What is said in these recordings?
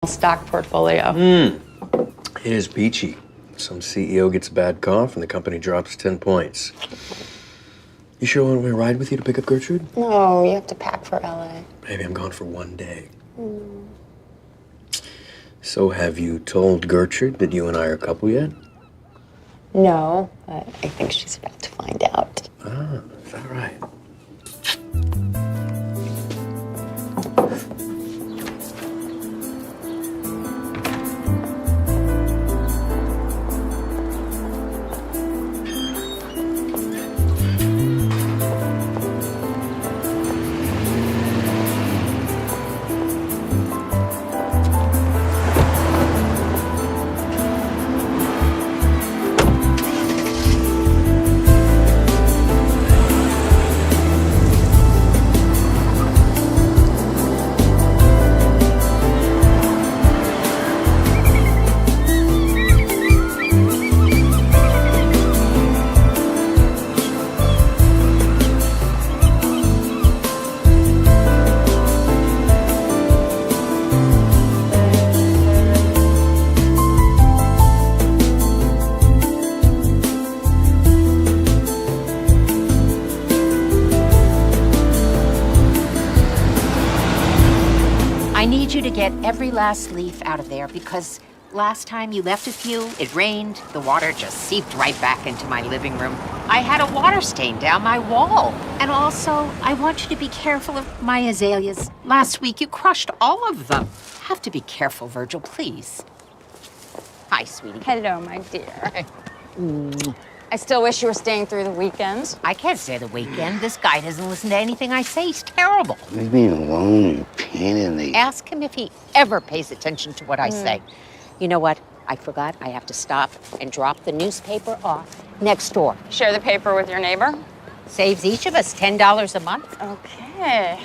stock portfolio. It is peachy. Some CEO gets a bad cough and the company drops 10 points. You sure want me to ride with you to pick up Gertrude? No, you have to pack for LA. Baby, I'm gone for one day. So have you told Gertrude that you and I are a couple yet? No, but I think she's about to find out. Ah, is that right? I need you to get every last leaf out of there because last time you left a few, it rained, the water just seeped right back into my living room. I had a water stain down my wall. And also, I want you to be careful of my azaleas. Last week, you crushed all of them. Have to be careful, Virgil, please. Hi, sweetie. Hello, my dear. I still wish you were staying through the weekends. I can't stay the weekend. This guy doesn't listen to anything I say. He's terrible. Leave me alone, you pain in the... Ask him if he ever pays attention to what I say. You know what? I forgot. I have to stop and drop the newspaper off next door. Share the paper with your neighbor? Saves each of us $10 a month. Okay.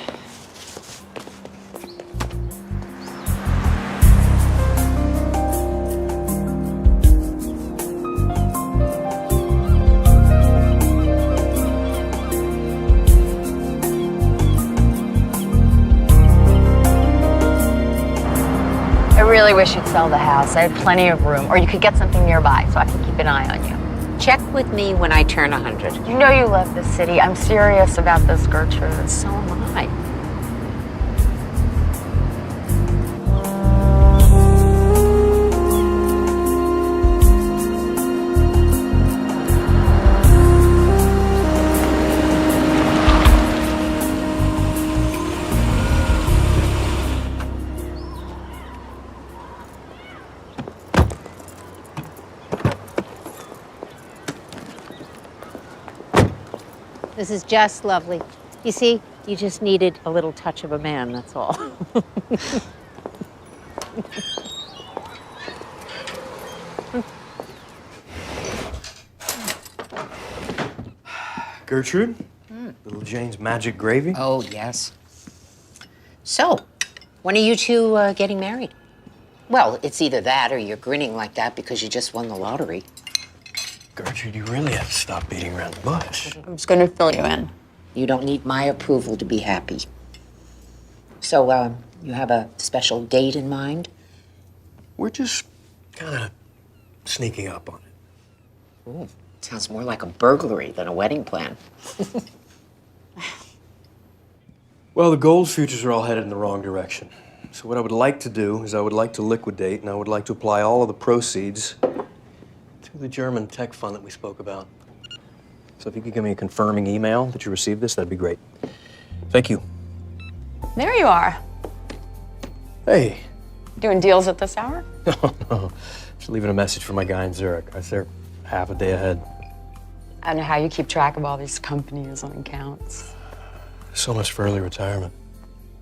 I really wish you'd sell the house. I have plenty of room. Or you could get something nearby so I can keep an eye on you. Check with me when I turn 100. You know you love this city. I'm serious about this, Gertrude. So am I. This is just lovely. You see, you just needed a little touch of a man, that's all. Gertrude? Little Jane's magic gravy? Oh, yes. So, when are you two getting married? Well, it's either that or you're grinning like that because you just won the lottery. Gertrude, you really have to stop beating around the bush. I'm just gonna fill you in. You don't need my approval to be happy. So, you have a special date in mind? We're just kind of sneaking up on it. Ooh, sounds more like a burglary than a wedding plan. Well, the gold futures are all headed in the wrong direction. So what I would like to do is I would like to liquidate, and I would like to apply all of the proceeds to the German tech fund that we spoke about. So if you could give me a confirming email that you received this, that'd be great. Thank you. There you are. Hey. Doing deals at this hour? No. Just leaving a message for my guy in Zurich. I was there half a day ahead. I don't know how you keep track of all these companies and accounts. So much for early retirement.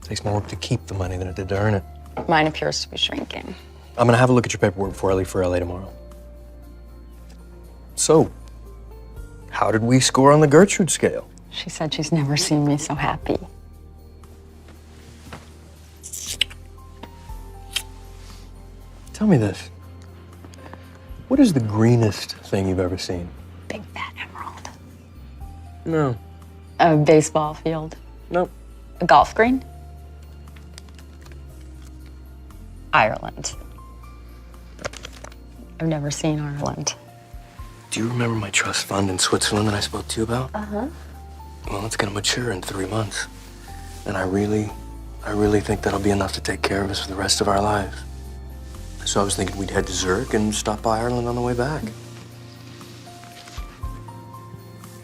Takes more work to keep the money than it did to earn it. Mine appears to be shrinking. I'm gonna have a look at your paperwork before I leave for LA tomorrow. So, how did we score on the Gertrude scale? She said she's never seen me so happy. Tell me this. What is the greenest thing you've ever seen? Big fat emerald. No. A baseball field. Nope. A golf green. Ireland. I've never seen Ireland. Do you remember my trust fund in Switzerland that I spoke to you about? Uh-huh. Well, it's gonna mature in 3 months. And I really think that'll be enough to take care of us for the rest of our lives. So I was thinking we'd head to Zurich and stop by Ireland on the way back.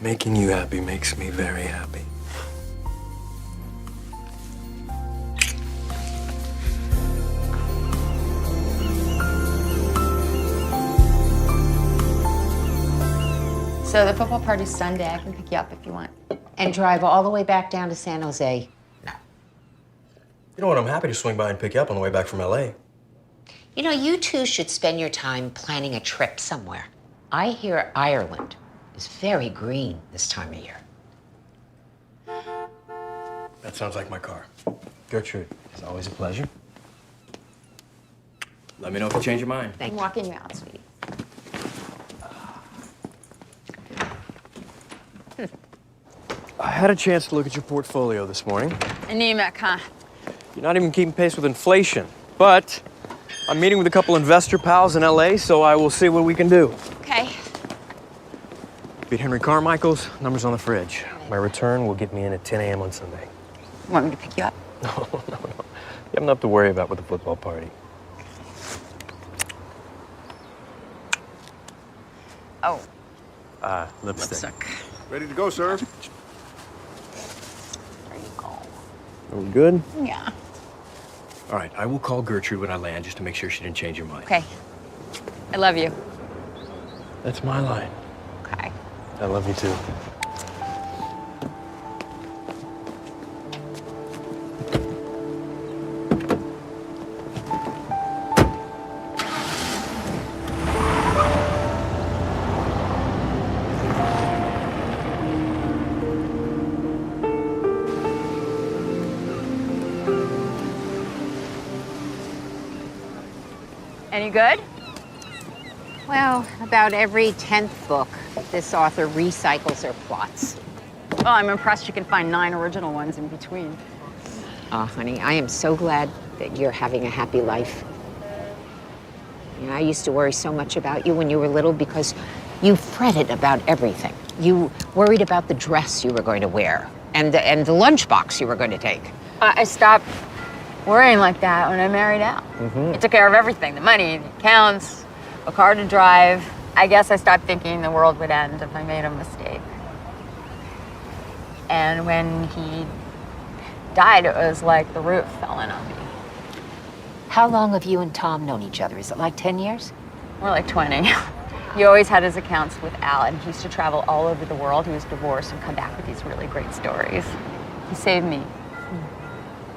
Making you happy makes me very happy. So the football party's Sunday. I can pick you up if you want. And drive all the way back down to San Jose. No. You know what? I'm happy to swing by and pick you up on the way back from LA. You know, you two should spend your time planning a trip somewhere. I hear Ireland is very green this time of year. That sounds like my car. Gertrude, it's always a pleasure. Let me know if you change your mind. Thank I'm you. walking you out, sweetie. I had a chance to look at your portfolio this morning. Anemic, huh? You're not even keeping pace with inflation. But I'm meeting with a couple investor pals in LA, so I will see what we can do. Okay. Beat Henry Carmichael's, numbers on the fridge. My return will get me in at 10 a.m. on Sunday. Want me to pick you up? No. You have enough to worry about with the football party. Oh, Lipstick. Ready to go, sir? there you go. Are we good? Yeah. All right, I will call Gertrude when I land just to make sure she didn't change her mind. Okay. I love you. That's my line. Okay. I love you too. Any good? Well, about every 10th book, this author recycles her plots. Well, I'm impressed you can find 9 original ones in between. Oh, honey, I am so glad that you're having a happy life. You know, I used to worry so much about you when you were little because you fretted about everything. You worried about the dress you were going to wear and the lunchbox you were going to take. I stopped worrying like that when I married Al. He took care of everything, the money, the accounts, a car to drive. I guess I stopped thinking the world would end if I made a mistake. And when he died, it was like the roof fell in on me. How long have you and Tom known each other? Is it like 10 years? More like 20. He always had his accounts with Al, and he used to travel all over the world. He was divorced and come back with these really great stories. He saved me.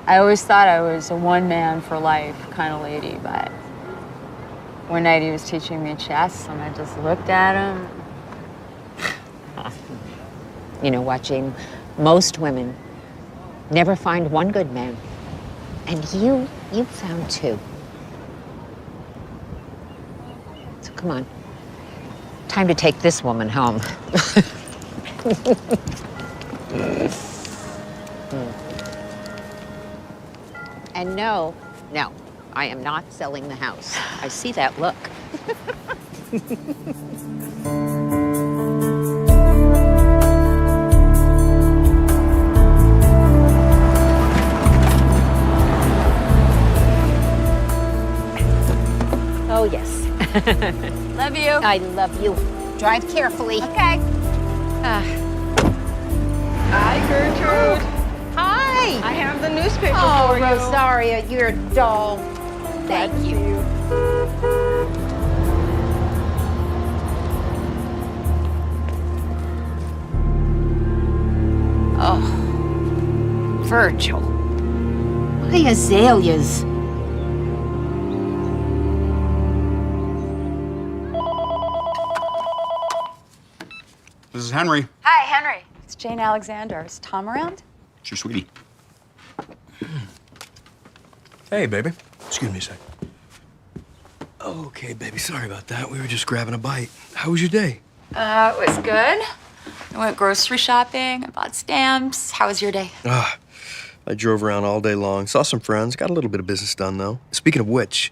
I always thought I was a one-man for life kind of lady, but one night he was teaching me chess, and I just looked at him. You know what, Jane? Most women never find one good man. And you found 2. So come on. Time to take this woman home. And no, I am not selling the house. I see that look. Oh, yes. Love you. I love you. Drive carefully. Okay. Hi, Gertrude. Hi. I have the newspaper Oh, for you. Rosaria, you're a doll. Thank you. Oh, Virgil. My azaleas. This is Henry. Hi, Henry. It's Jane Alexander. Is Tom around? It's your sweetie. Hey, baby. Excuse me a sec. Okay, baby, sorry about that. We were just grabbing a bite. How was your day? It was good. I went grocery shopping. I bought stamps. How was your day? I drove around all day long, saw some friends, got a little bit of business done, though. Speaking of which,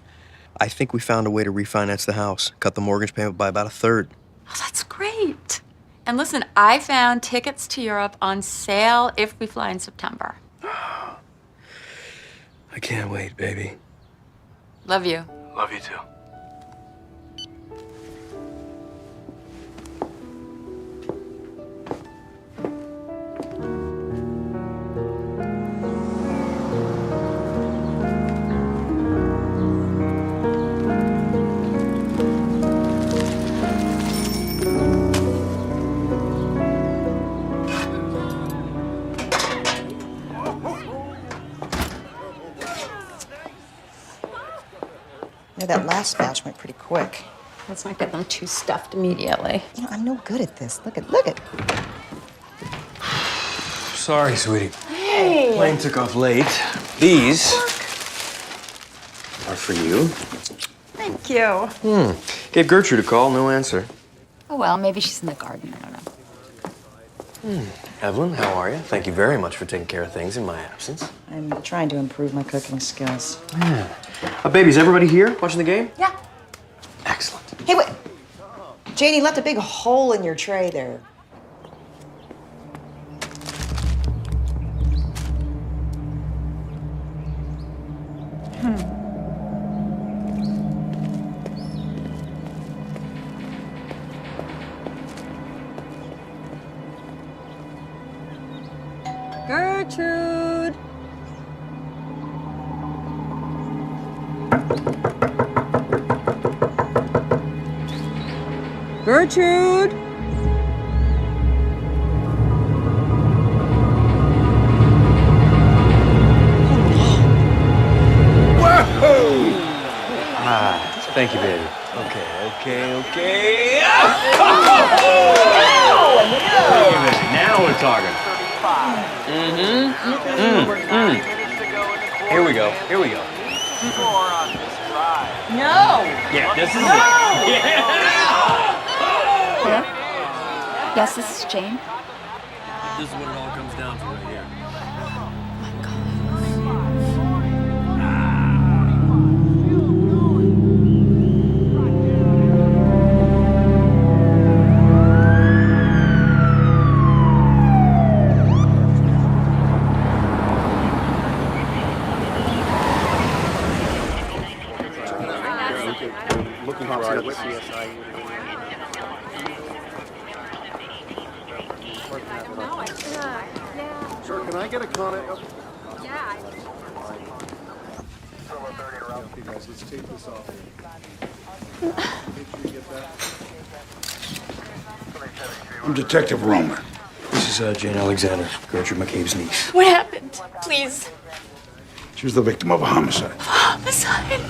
I think we found a way to refinance the house, cut the mortgage payment by about a third. Oh, that's great. And listen, I found tickets to Europe on sale if we fly in September. I can't wait, baby. Love you. Love you too. Yeah, that last batch went pretty quick. Let's not get them too stuffed immediately. You know, I'm no good at this. Look at. Sorry, sweetie. Hey. Plane took off late. These are for you. Thank you. Gave Gertrude a call, no answer. Oh, well, maybe she's in the garden. I don't know. Evelyn, how are you? Thank you very much for taking care of things in my absence. I'm trying to improve my cooking skills. Baby, is everybody here watching the game? Yeah. Excellent. Hey, wait. Janie left a big hole in your tray there. Gertrude. Gertrude. Thank you, baby. Okay. Now we're talking. Here we go. No. Yeah, this is it. Hello? Yes, this is Jane. This is what it all comes down to right here. Looking for our CSI. Sir, can I get a comment? Okay, guys, let's take this off. Make sure you get that. I'm Detective Romer. This is Jane Alexander, Gertrude McCabe's niece. What happened? Please. She was the victim of a homicide. Homicide.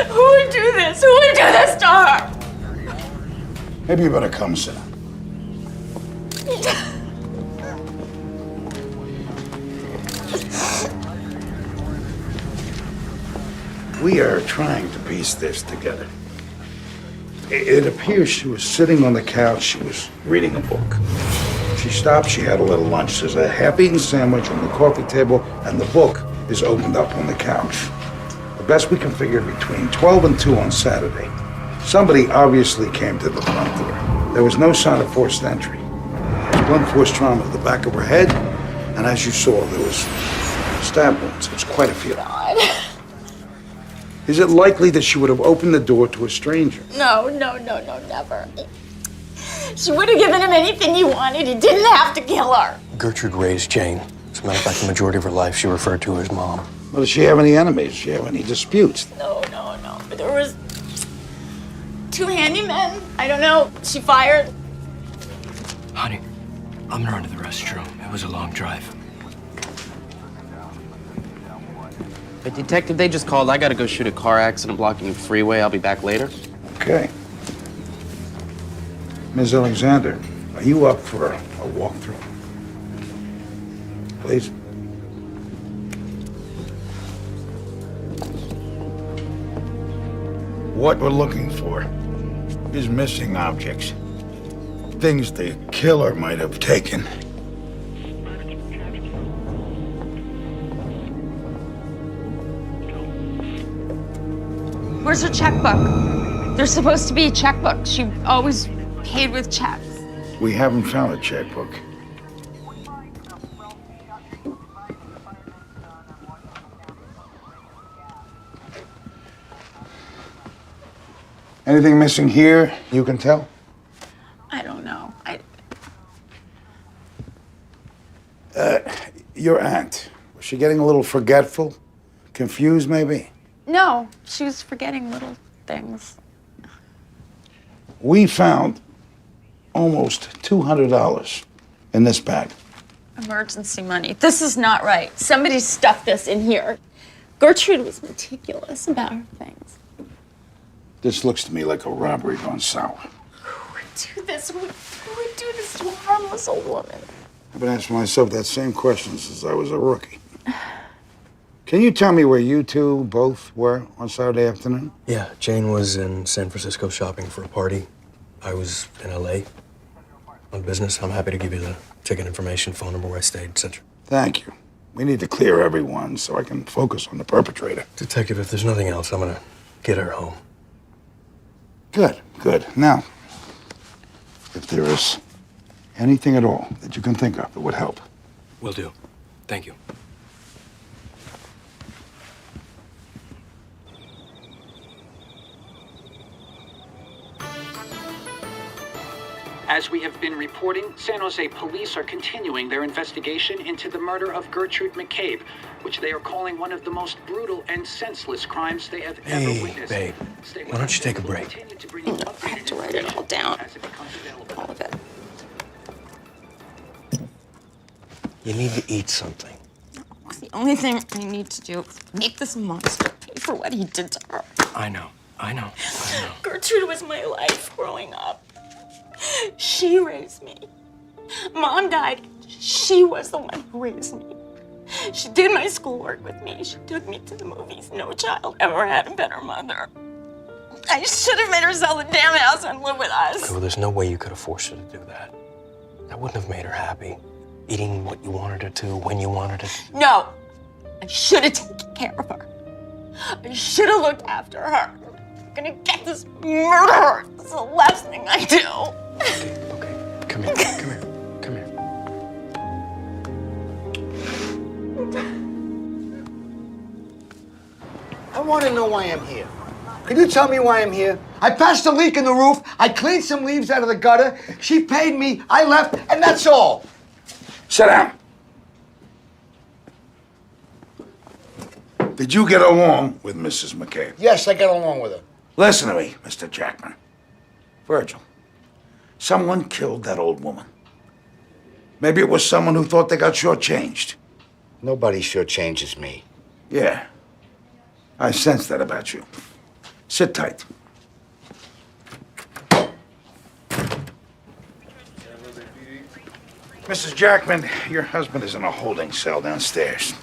Who would do this? Who would do this to her? Maybe you better come, sir. We are trying to piece this together. It appears she was sitting on the couch. She was reading a book. She stopped. She had a little lunch. There's a half-eaten sandwich on the coffee table, and the book is opened up on the couch. The best we can figure, between 12 and 2 on Saturday, somebody obviously came to the front door. There was no sign of forced entry. Blunt force trauma to the back of her head, and as you saw, there was stab wounds. It was quite a few. God. Is it likely that she would have opened the door to a stranger? No, never. She would have given him anything he wanted. He didn't have to kill her. Gertrude raised Jane. As a matter of fact, the majority of her life she referred to her as Mom. Well, does she have any enemies? Does she have any disputes? No. But there was 2 handymen. I don't know. She fired. Honey, I'm gonna run to the restroom. It was a long drive. Hey, Detective, they just called. I gotta go shoot a car accident blocking the freeway. I'll be back later. Okay. Ms. Alexander, are you up for a walkthrough? Please. What we're looking for is missing objects. Things the killer might have taken. Where's her checkbook? There's supposed to be a checkbook. She always paid with checks. We haven't found a checkbook. Anything missing here you can tell? I don't know. Your aunt, was she getting a little forgetful? Confused, maybe? No, she was forgetting little things. We found almost $200 in this bag. Emergency money. This is not right. Somebody stuffed this in here. Gertrude was meticulous about her things. This looks to me like a robbery gone sour. Who would do this? Who would do this to a harmless old woman? I've been asking myself that same question since I was a rookie. Can you tell me where you two both were on Saturday afternoon? Yeah, Jane was in San Francisco shopping for a party. I was in LA on business. I'm happy to give you the ticket information, phone number where I stayed, etc. Thank you. We need to clear everyone so I can focus on the perpetrator. Detective, if there's nothing else, I'm gonna get her home. Good, good. Now, if there is anything at all that you can think of that would help. Will do. Thank you. As we have been reporting, San Jose police are continuing their investigation into the murder of Gertrude McCabe, which they are calling one of the most brutal and senseless crimes they have ever witnessed. Babe, why don't you take a break? No, I have to write it all down. All of it. You need to eat something. The only thing I need to do is make this monster pay for what he did to her. I know. Gertrude was my life growing up. She raised me. Mom died. She was the one who raised me. She did my schoolwork with me. She took me to the movies. No child ever had a better mother. I should have made her sell the damn house and live with us. Okay, well, there's no way you could have forced her to do that. That wouldn't have made her happy. Eating what you wanted her to, when you wanted her to. No. I should have taken care of her. I should have looked after her. I'm gonna get this murderer. It's the last thing I do. Okay. Come here. I want to know why I'm here. Can you tell me why I'm here? I patched a leak in the roof. I cleaned some leaves out of the gutter. She paid me. I left, and that's all. Sit down. Did you get along with Mrs. McCabe? Yes, I got along with her. Listen to me, Mr. Jackman. Virgil, someone killed that old woman. Maybe it was someone who thought they got shortchanged. Nobody shortchanges me. Yeah, I sense that about you. Sit tight. Mrs. Jackman, your husband is in a holding cell downstairs.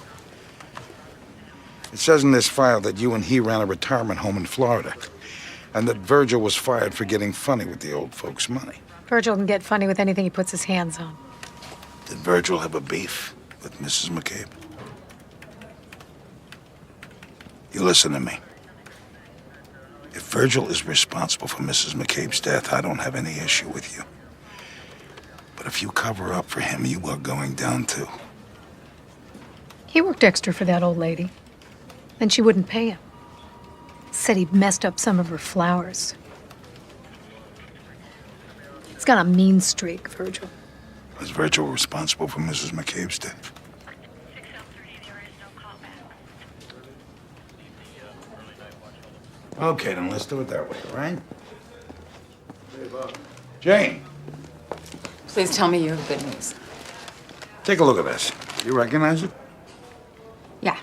It says in this file that you and he ran a retirement home in Florida, and that Virgil was fired for getting funny with the old folks' money. Virgil can get funny with anything he puts his hands on. Did Virgil have a beef with Mrs. McCabe? You listen to me. If Virgil is responsible for Mrs. McCabe's death, I don't have any issue with you. But if you cover up for him, you are going down too. He worked extra for that old lady. Then she wouldn't pay him. Said he messed up some of her flowers. He's got a mean streak, Virgil. Was Virgil responsible for Mrs. McCabe's death? Okay, then let's do it that way, all right? Jane, Please tell me you have good news. take a look at this. You recognize it? Yeah.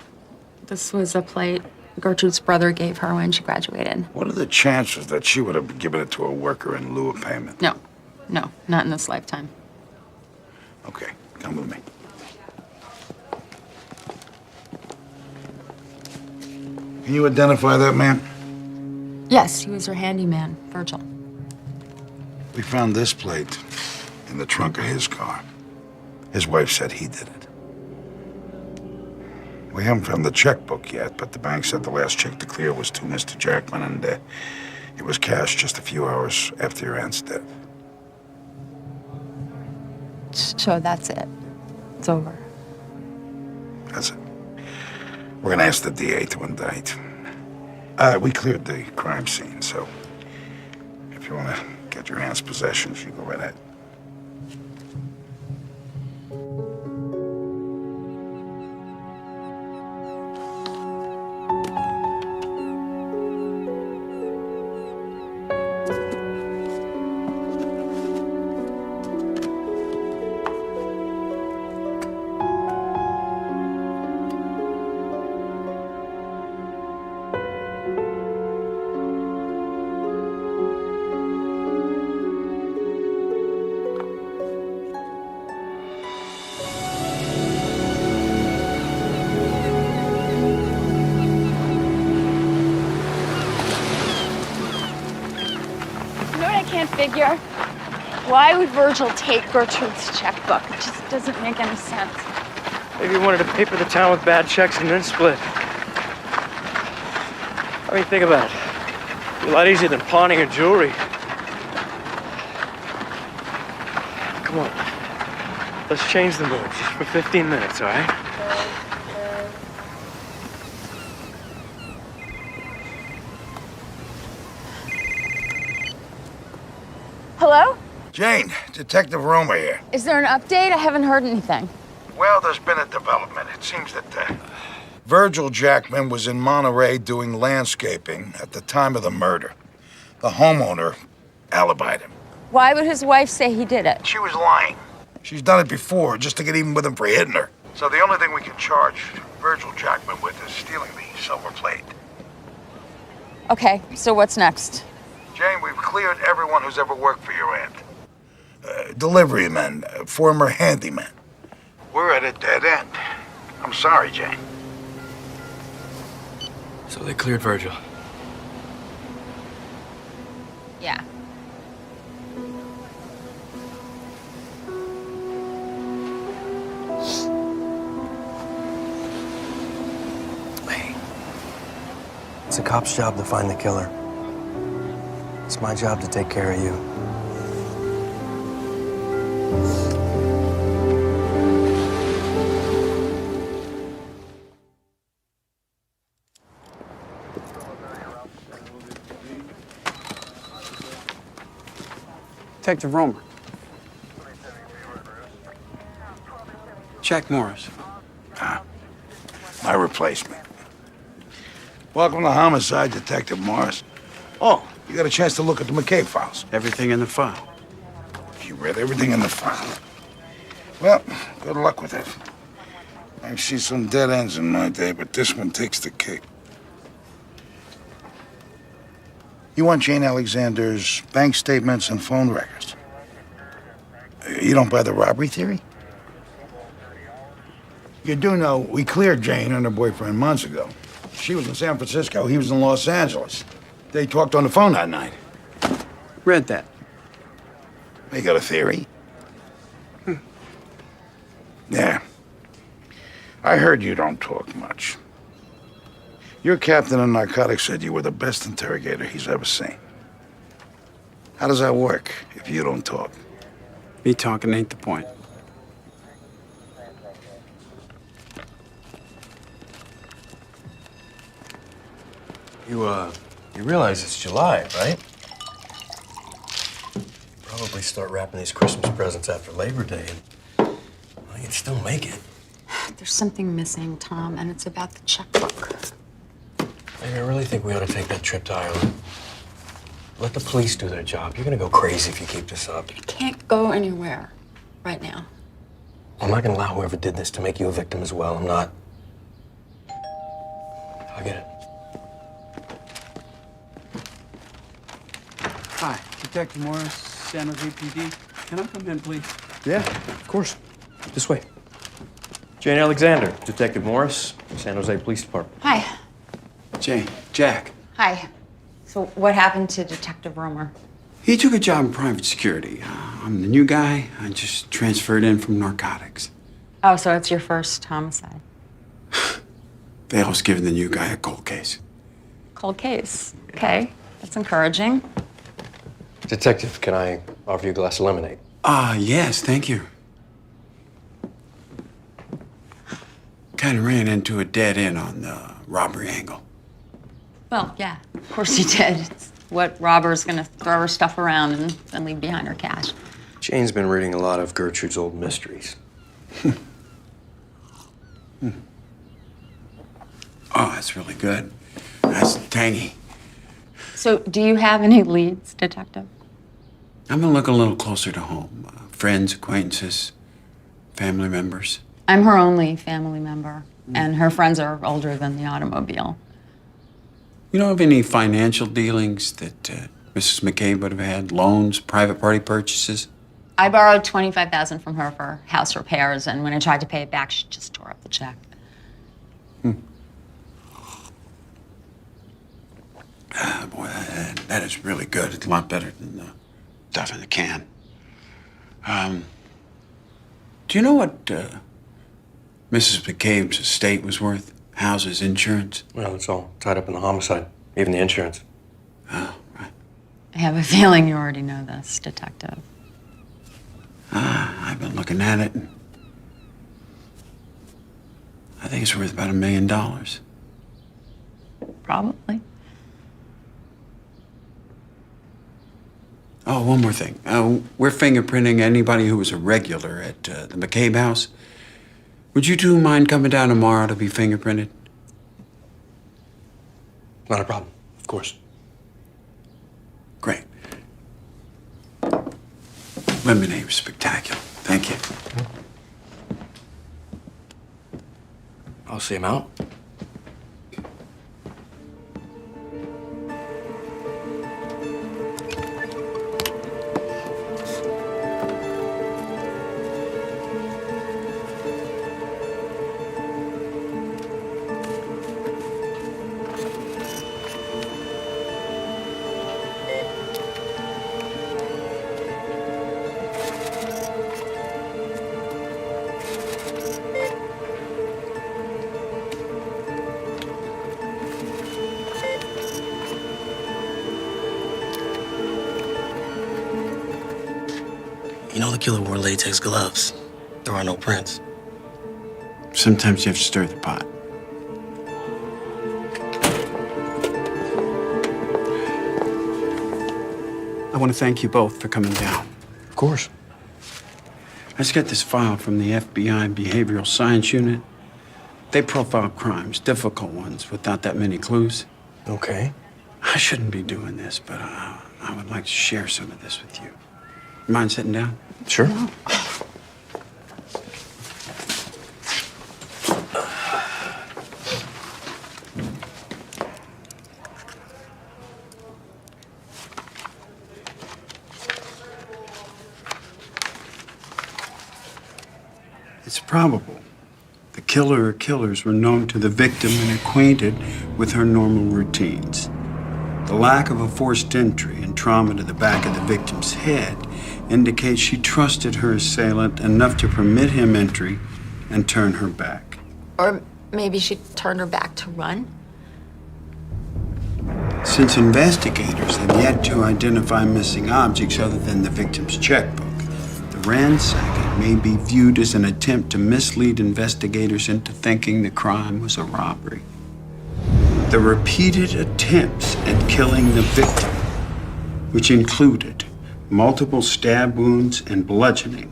This was a plate Gertrude's brother gave her when she graduated. What are the chances that she would have given it to a worker in lieu of payment? No, not in this lifetime. Okay, come with me. Can you identify that man? Yes, he was her handyman, Virgil. We found this plate in the trunk of his car. His wife said he did it. We haven't found the checkbook yet, but the bank said the last check to clear was to Mr. Jackman, and it was cashed just a few hours after your aunt's death. So that's it. It's over. That's it. We're gonna ask the DA to indict. We cleared the crime scene, so if you wanna get your aunt's possessions, you go right ahead. You know what I can't figure? Why would Virgil take Gertrude's checkbook? It just doesn't make any sense. Maybe he wanted to paper the town with bad checks and then split. I mean, think about it. It'd be a lot easier than pawning her jewelry. Come on. Let's change the mood just for 15 minutes, all right? Hello? Jane, Detective Romer here. Is there an update? I haven't heard anything. Well, there's been a development. It seems that Virgil Jackman was in Monterey doing landscaping at the time of the murder. The homeowner alibied him. Why would his wife say he did it? She was lying. She's done it before just to get even with him for hitting her. So the only thing we can charge Virgil Jackman with is stealing the silver plate. Okay, so what's next? Jane, we've cleared everyone who's ever worked for your aunt. Delivery men, former handymen. We're at a dead end. I'm sorry, Jane. So they cleared Virgil. Yeah. Hey. It's a cop's job to find the killer. It's my job to take care of you. Detective Romer. Jack Morris. My replacement. Welcome to Homicide, Detective Morris. Oh, you got a chance to look at the McCabe files. Everything in the file. You read everything in the file. Well, good luck with it. I've seen some dead ends in my day, but this one takes the cake. You want Jane Alexander's bank statements and phone records. You don't buy the robbery theory? You do know we cleared Jane and her boyfriend months ago. She was in San Francisco, he was in Los Angeles. They talked on the phone that night. Read that. They got a theory? Yeah. I heard you don't talk much. Your captain of narcotics said you were the best interrogator he's ever seen. How does that work if you don't talk? Me talking ain't the point. You realize it's July, right? Probably start wrapping these Christmas presents after Labor Day, and well, you can still make it. There's something missing, Tom, and it's about the checkbook. Maybe I really think we ought to take that trip to Ireland. Let the police do their job. You're gonna go crazy if you keep this up. I can't go anywhere right now. I'm not gonna allow whoever did this to make you a victim as well. I'm not. I'll get it. Hi, Detective Morris, San Jose PD. Can I come in, please? Yeah, of course. This way. Jane Alexander, Detective Morris, San Jose Police Department. Hi. Jane, Jack. Hi. So what happened to Detective Romer? He took a job in private security. I'm the new guy. I just transferred in from narcotics. Oh, so it's your first homicide. They always give the new guy a cold case. Cold case. Okay, that's encouraging. Detective, can I offer you a glass of lemonade? Yes, thank you. Kind of ran into a dead end on the robbery angle. Well, yeah, of course you did. It's what robber's gonna throw her stuff around and leave behind her cash. Jane's been reading a lot of Gertrude's old mysteries. Oh, that's really good. That's tangy. So, do you have any leads, Detective? I'm gonna look a little closer to home. Friends, acquaintances, family members. I'm her only family member, and her friends are older than the automobile. You don't have any financial dealings that Mrs. McCabe would have had? Loans, private party purchases? I borrowed $25,000 from her for house repairs, and when I tried to pay it back, she just tore up the check. Boy, that is really good. It's a lot better than the stuff in the can. Do you know what Mrs. McCabe's estate was worth? Houses, insurance? Well, it's all tied up in the homicide, even the insurance. Oh, right. I have a feeling you already know this, Detective. I've been looking at it. And I think it's worth about $1 million. Probably. Oh, one more thing. We're fingerprinting anybody who was a regular at the McCabe house. Would you two mind coming down tomorrow to be fingerprinted? Not a problem, of course. Great. Lemonade was spectacular. Thank you. I'll see him out. You know the killer wore latex gloves. There are no prints. Sometimes you have to stir the pot. I want to thank you both for coming down. Of course. I just got this file from the FBI Behavioral Science Unit. They profile crimes, difficult ones, without that many clues. Okay. I shouldn't be doing this, but I would like to share some of this with you. Mind sitting down? Sure. No. It's probable the killer or killers were known to the victim and acquainted with her normal routines. The lack of a forced entry and trauma to the back of the victim's head indicates she trusted her assailant enough to permit him entry and turn her back. Or maybe she turned her back to run? Since investigators have yet to identify missing objects other than the victim's checkbook, the ransacking may be viewed as an attempt to mislead investigators into thinking the crime was a robbery. The repeated attempts at killing the victim, which included multiple stab wounds and bludgeoning,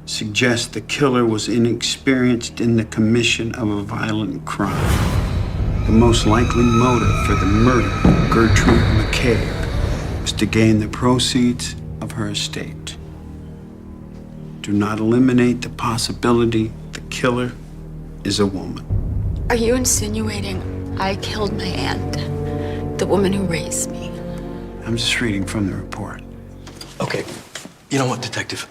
suggest the killer was inexperienced in the commission of a violent crime. The most likely motive for the murder of Gertrude McCabe was to gain the proceeds of her estate. Do not eliminate the possibility the killer is a woman. Are you insinuating I killed my aunt, the woman who raised me? I'm just reading from the report. Okay, you know what, Detective?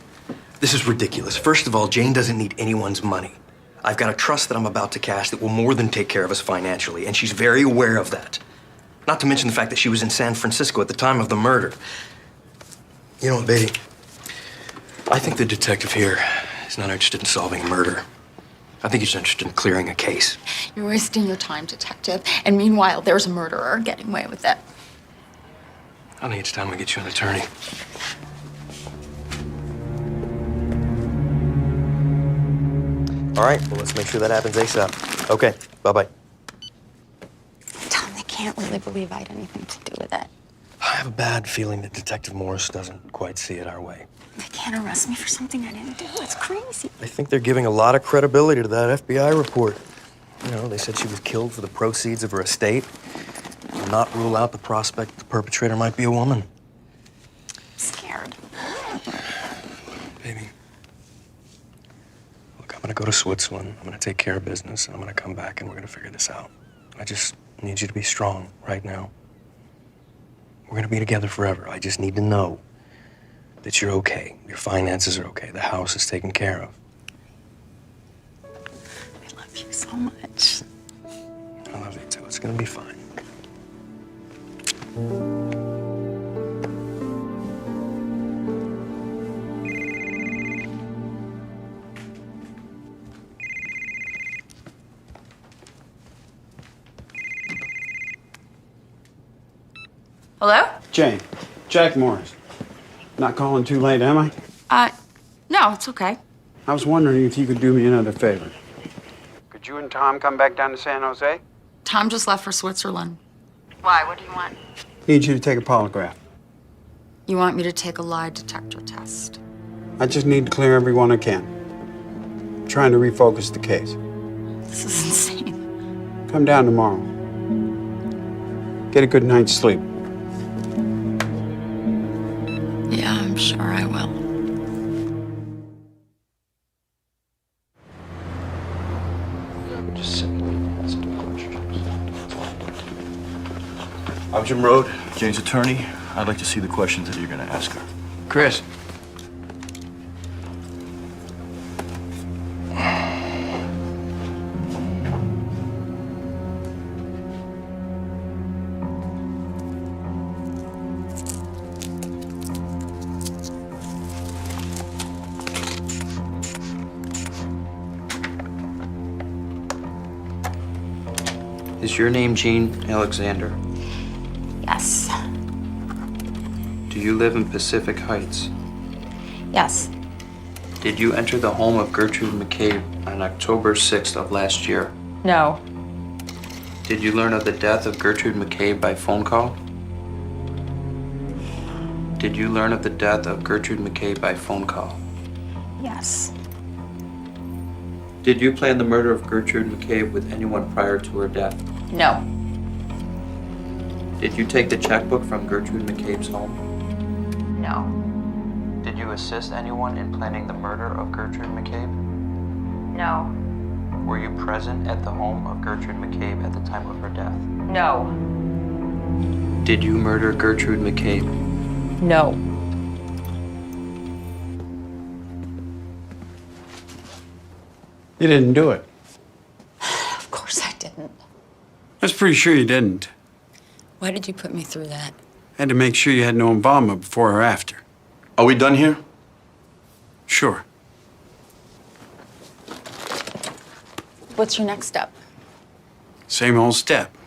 This is ridiculous. First of all, Jane doesn't need anyone's money. I've got a trust that I'm about to cash that will more than take care of us financially, and she's very aware of that. Not to mention the fact that she was in San Francisco at the time of the murder. You know what, Beatty? I think the detective here is not interested in solving a murder. I think he's interested in clearing a case. You're wasting your time, detective. And meanwhile, there's a murderer getting away with it. I think it's time we get you an attorney. All right, well, let's make sure that happens ASAP. Okay, bye-bye. Tom, they can't really believe I had anything to do with it. I have a bad feeling that Detective Morris doesn't quite see it our way. They can't arrest me for something I didn't do. It's crazy. I think they're giving a lot of credibility to that FBI report. You know, they said she was killed for the proceeds of her estate. Do not rule out the prospect that the perpetrator might be a woman. I'm scared. Baby, look, I'm gonna go to Switzerland. I'm gonna take care of business, and I'm gonna come back, and we're gonna figure this out. I just need you to be strong right now. We're gonna be together forever. I just need to know that you're okay. Your finances are okay. The house is taken care of. I love you so much. I love you too. It's gonna be fine. Hello? Jane, Jack Morris. Not calling too late, am I? No, it's okay. I was wondering if you could do me another favor. Could you and Tom come back down to San Jose? Tom just left for Switzerland. Why? What do you want? Need you to take a polygraph. You want me to take a lie detector test? I just need to clear everyone I can. I'm trying to refocus the case. This is insane. Come down tomorrow. Get a good night's sleep. Yeah, I'm sure I will. Just simply ask the questions. I'm Jim Rode, Jane's attorney. I'd like to see the questions that you're going to ask her. Chris. Is your name Jean Alexander? Yes. Do you live in Pacific Heights? Yes. Did you enter the home of Gertrude McCabe on October 6th of last year? No. Did you learn of the death of Gertrude McCabe by phone call? Did you learn of the death of Gertrude McCabe by phone call? Yes. Did you plan the murder of Gertrude McCabe with anyone prior to her death? No. Did you take the checkbook from Gertrude McCabe's home? No. Did you assist anyone in planning the murder of Gertrude McCabe? No. Were you present at the home of Gertrude McCabe at the time of her death? No. Did you murder Gertrude McCabe? No. You didn't do it. Of course I didn't. I was pretty sure you didn't. Why did you put me through that? Had to make sure you had no involvement before or after. Are we done here? Sure. What's your next step? Same old step.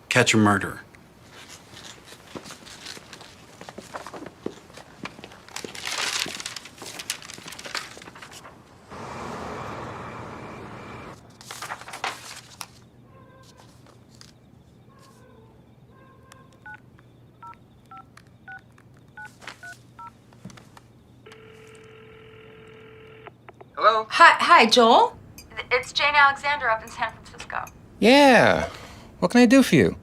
Catch a murderer. Hello? Hi, Joel? It's Jane Alexander up in San Francisco. Yeah. What can I do for you?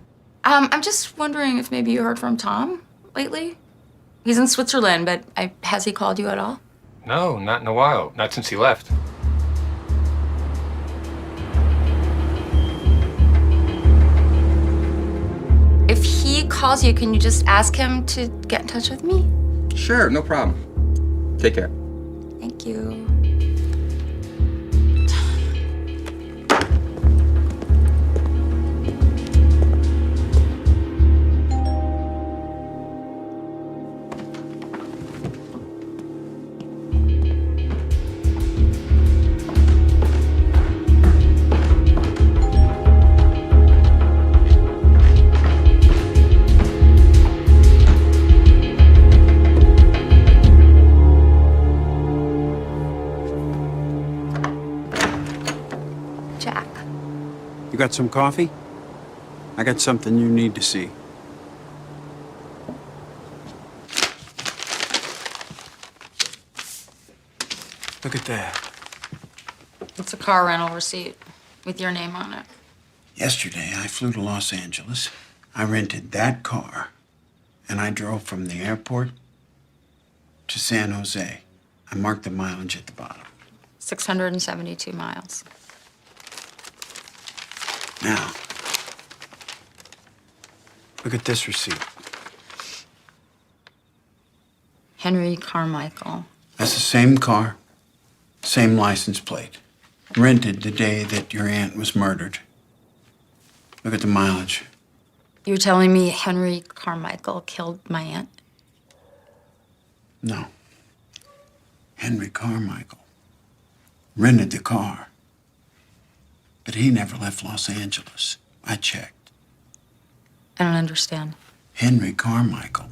I'm just wondering if maybe you heard from Tom lately? He's in Switzerland, but has he called you at all? No, not in a while. Not since he left. If he calls you, can you just ask him to get in touch with me? Sure, no problem. Take care. Thank you. got some coffee? I got something you need to see. Look at that. It's a car rental receipt with your name on it. Yesterday, I flew to Los Angeles. I rented that car, and I drove from the airport to San Jose. I marked the mileage at the bottom. 672 miles. Now, look at this receipt. Henry Carmichael. That's the same car, same license plate. Rented the day that your aunt was murdered. Look at the mileage. You're telling me Henry Carmichael killed my aunt? No. Henry Carmichael rented the car, but he never left Los Angeles. I checked. I don't understand. Henry Carmichael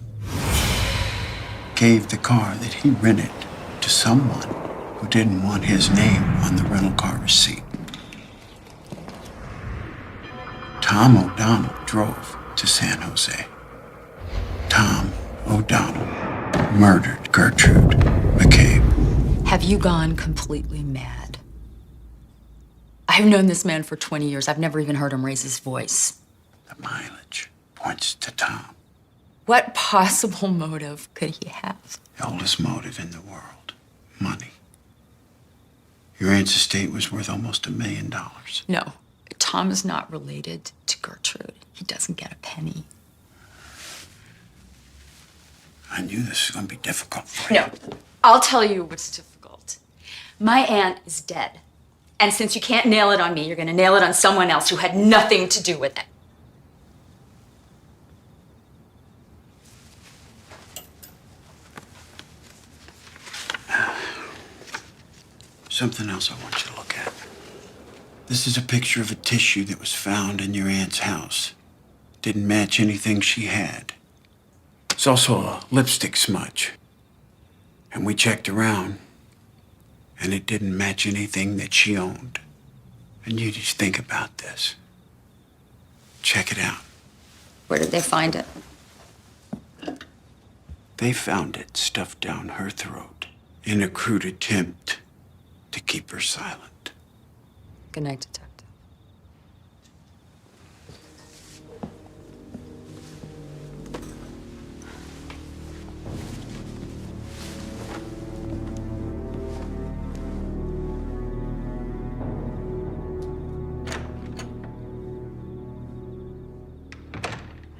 gave the car that he rented to someone who didn't want his name on the rental car receipt. Tom O'Donnell drove to San Jose. Tom O'Donnell murdered Gertrude McCabe. Have you gone completely mad? I've known this man for 20 years. I've never even heard him raise his voice. The mileage points to Tom. What possible motive could he have? The oldest motive in the world. Money. Your aunt's estate was worth almost $1 million. No, Tom is not related to Gertrude. He doesn't get a penny. I knew this was going to be difficult for you. No, I'll tell you what's difficult. My aunt is dead. And since you can't nail it on me, you're going to nail it on someone else who had nothing to do with it. Something else I want you to look at. This is a picture of a tissue that was found in your aunt's house. Didn't match anything she had. It's also a lipstick smudge. And we checked around, and it didn't match anything that she owned. And you just think about this. Check it out. Where did they find it? They found it stuffed down her throat in a crude attempt to keep her silent. Good night, Detective.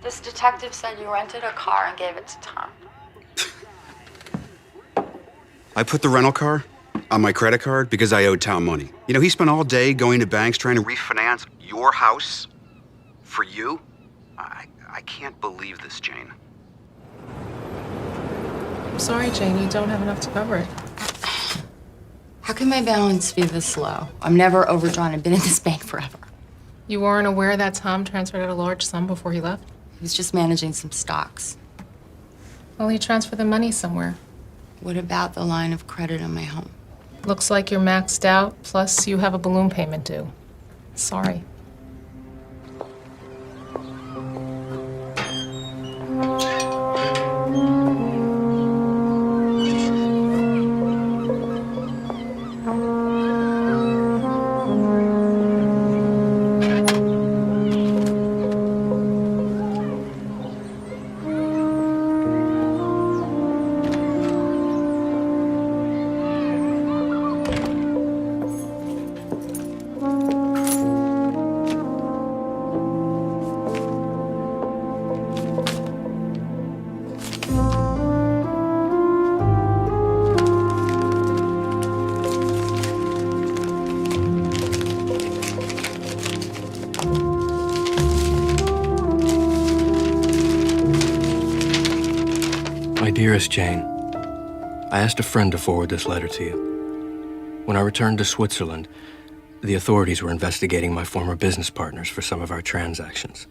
This detective said you rented a car and gave it to Tom. I put the rental car on my credit card because I owed Tom money. You know, he spent all day going to banks trying to refinance your house for you. I can't believe this, Jane. I'm sorry, Jane, you don't have enough to cover it. How can my balance be this low? I'm never overdrawn. I've been in this bank forever. You weren't aware that Tom transferred out a large sum before he left? He was just managing some stocks. Well, he transferred the money somewhere. What about the line of credit on my home? Looks like you're maxed out, plus you have a balloon payment due. Sorry. Dearest Jane, I asked a friend to forward this letter to you. When I returned to Switzerland, the authorities were investigating my former business partners for some of our transactions.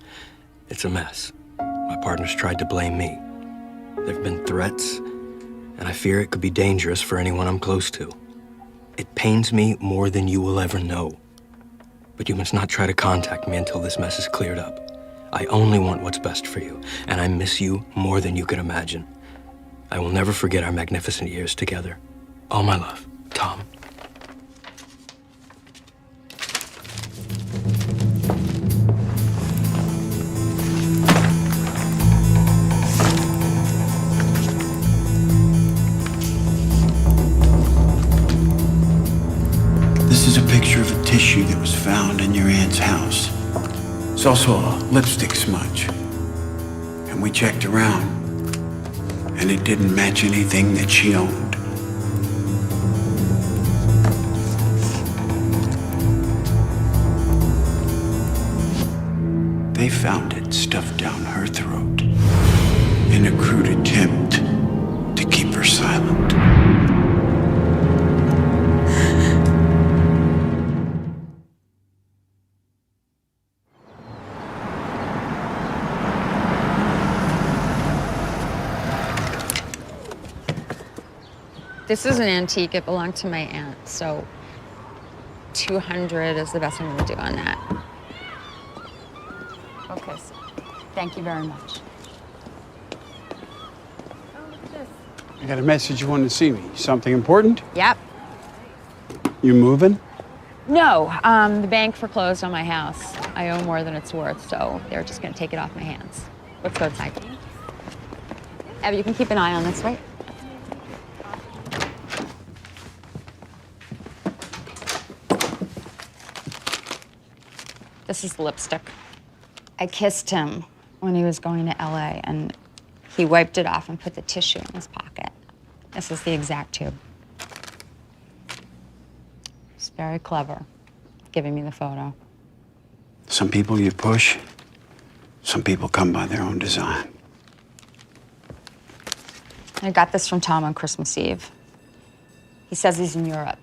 It's a mess. My partners tried to blame me. There have been threats, and I fear it could be dangerous for anyone I'm close to. It pains me more than you will ever know. But you must not try to contact me until this mess is cleared up. I only want what's best for you, and I miss you more than you could imagine. I will never forget our magnificent years together. All my love, Tom. This is a picture of a tissue that was found in your aunt's house. It's also a lipstick smudge. And we checked around, and it didn't match anything that she owned. They found it stuffed down her throat in a crude attempt to keep her silent. This is an antique. It belonged to my aunt, so 200 is the best I'm gonna do on that. Okay, so thank you very much. I got a message you wanted to see me. Something important? Yep. You moving? No, the bank foreclosed on my house. I owe more than it's worth, so they're just gonna take it off my hands. Let's go inside. Abby, you can keep an eye on this, right? This is the lipstick. I kissed him when he was going to LA, and he wiped it off and put the tissue in his pocket. This is the exact tube. It's very clever, giving me the photo. Some people you push, some people come by their own design. I got this from Tom on Christmas Eve. He says he's in Europe.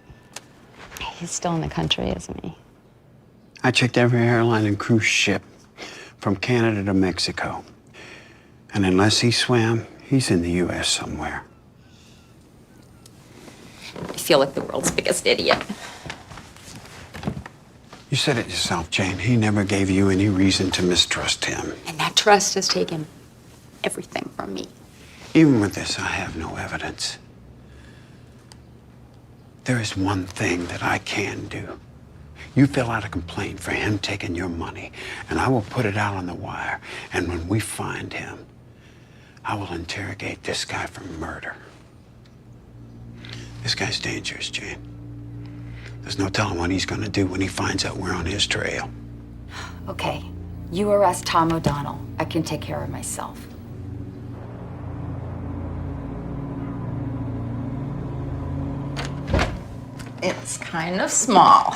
He's still in the country, isn't he? I checked every airline and cruise ship from Canada to Mexico. And unless he swam, he's in the U.S. somewhere. I feel like the world's biggest idiot. You said it yourself, Jane. He never gave you any reason to mistrust him. And that trust has taken everything from me. Even with this, I have no evidence. There is one thing that I can do. You fill out a complaint for him taking your money, and I will put it out on the wire. And when we find him, I will interrogate this guy for murder. This guy's dangerous, Jane. There's no telling what he's gonna do when he finds out we're on his trail. Okay, you arrest Tom O'Donnell. I can take care of myself. It's kind of small.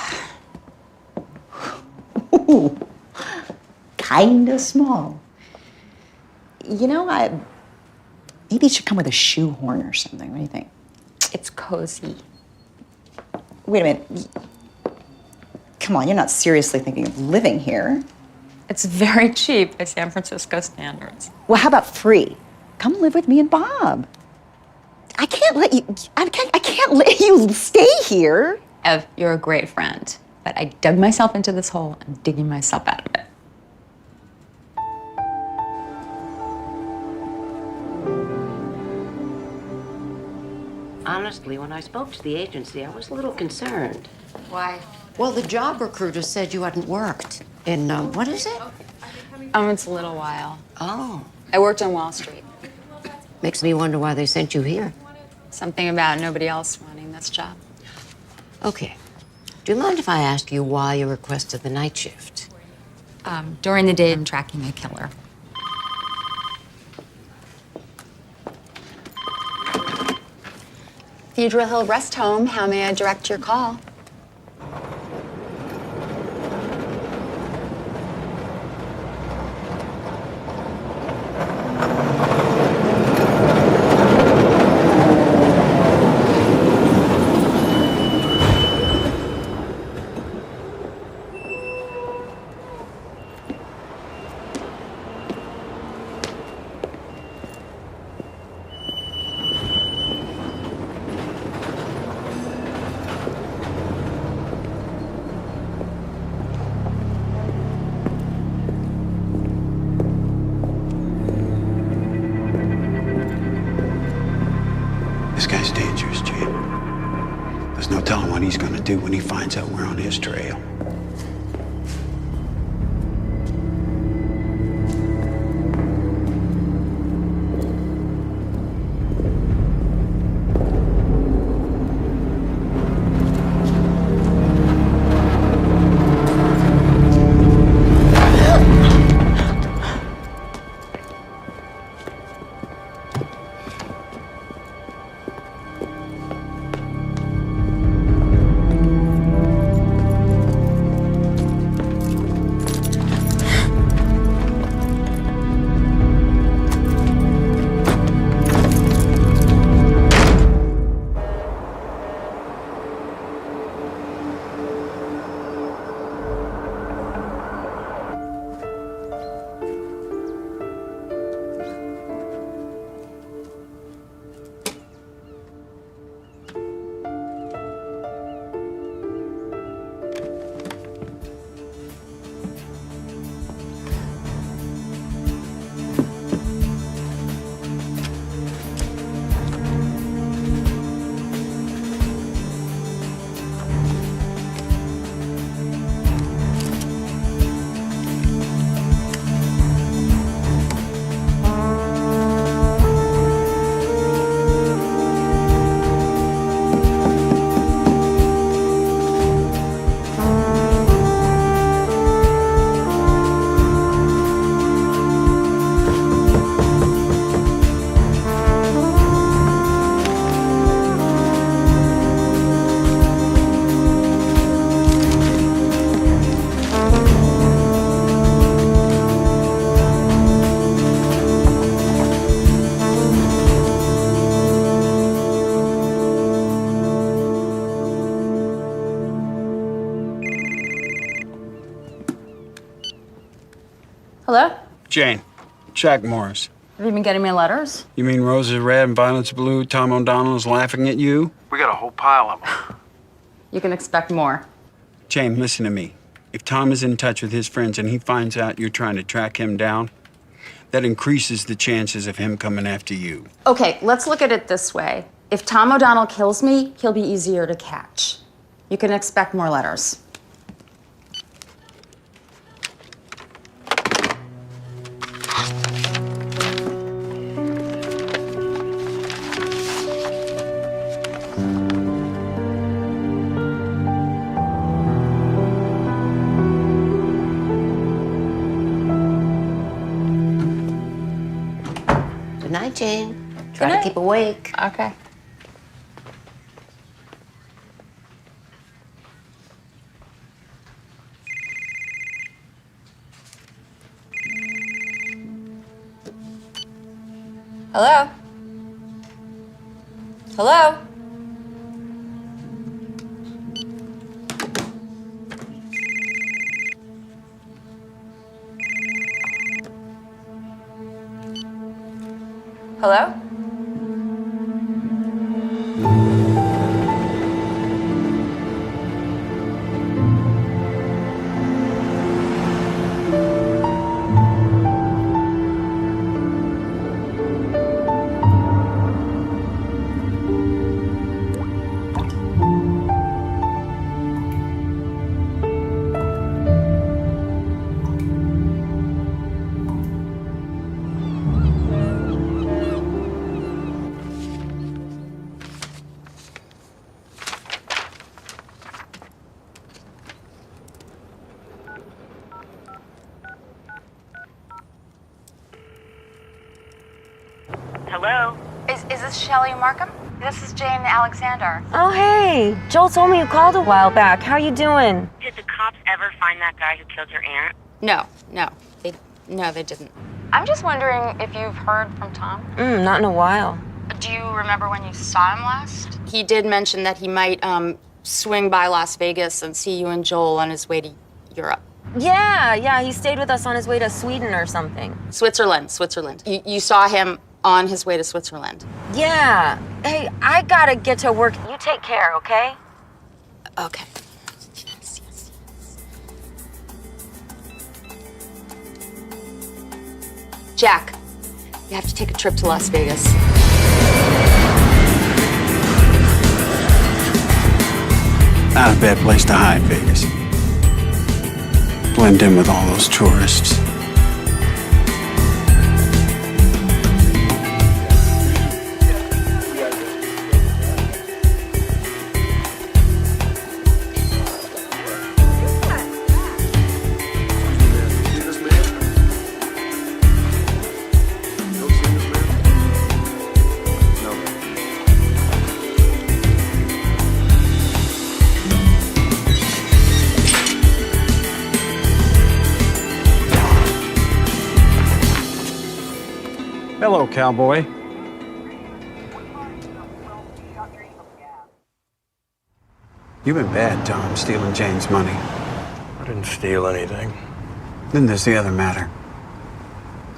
Ooh, kind of small. You know, maybe it should come with a shoehorn or something. What do you think? It's cozy. Wait a minute. Come on, you're not seriously thinking of living here. It's very cheap by San Francisco standards. Well, how about free? Come live with me and Bob. I can't let you stay here. Ev, you're a great friend, but I dug myself into this hole. I'm digging myself out of it. Honestly, when I spoke to the agency, I was a little concerned. Why? Well, the job recruiter said you hadn't worked in, what is it? It's a little while. Oh. I worked on Wall Street. Makes me wonder why they sent you here. Something about nobody else wanting this job. Okay. Do you mind if I ask you why you requested the night shift? During the day, I'm tracking a killer. Cathedral Hill Rest Home, how may I direct your call? This guy's dangerous, Jane. There's no telling what he's gonna do when he finds out we're on his trail. Hello? Jane, Jack Morris. Have you been getting my letters? You mean roses are red and violets are blue? Tom O'Donnell is laughing at you? We got a whole pile of them. You can expect more. Jane, listen to me. If Tom is in touch with his friends and he finds out you're trying to track him down, that increases the chances of him coming after you. Okay, let's look at it this way. If Tom O'Donnell kills me, he'll be easier to catch. You can expect more letters. Good night, Jane. Try to keep awake. Okay. Hello? Hello? Hello? Hello? Is this Shelley Markham? This is Jane Alexander. Oh, hey. Joel told me you called a while back. How you doing? Did the cops ever find that guy who killed your aunt? No. They didn't. I'm just wondering if you've heard from Tom. Not in a while. Do you remember when you saw him last? He did mention that he might swing by Las Vegas and see you and Joel on his way to Europe. Yeah, he stayed with us on his way to Sweden or something. Switzerland. You saw him on his way to Switzerland. Yeah. Hey, I gotta get to work. You take care, okay? Okay. Jack, you have to take a trip to Las Vegas. bad place to hide, Vegas. Blend in with all those tourists. Hello, cowboy. You've been bad, Tom, stealing Jane's money. I didn't steal anything. Then there's the other matter.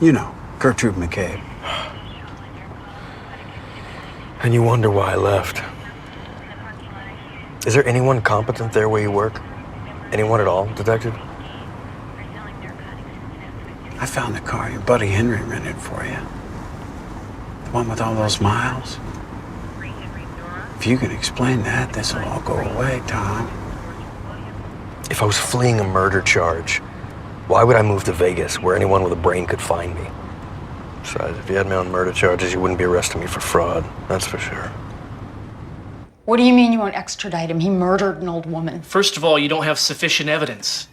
You know, Gertrude McCabe. And you wonder why I left. Is there anyone competent there where you work? Anyone at all, Detective? I found the car your buddy Henry rented for you. The one with all those miles. If you can explain that, this'll all go away, Tom. If I was fleeing a murder charge, why would I move to Vegas where anyone with a brain could find me? Besides, if you had me on murder charges, you wouldn't be arresting me for fraud. That's for sure. What do you mean you won't extradite him? He murdered an old woman. First of all, you don't have sufficient evidence.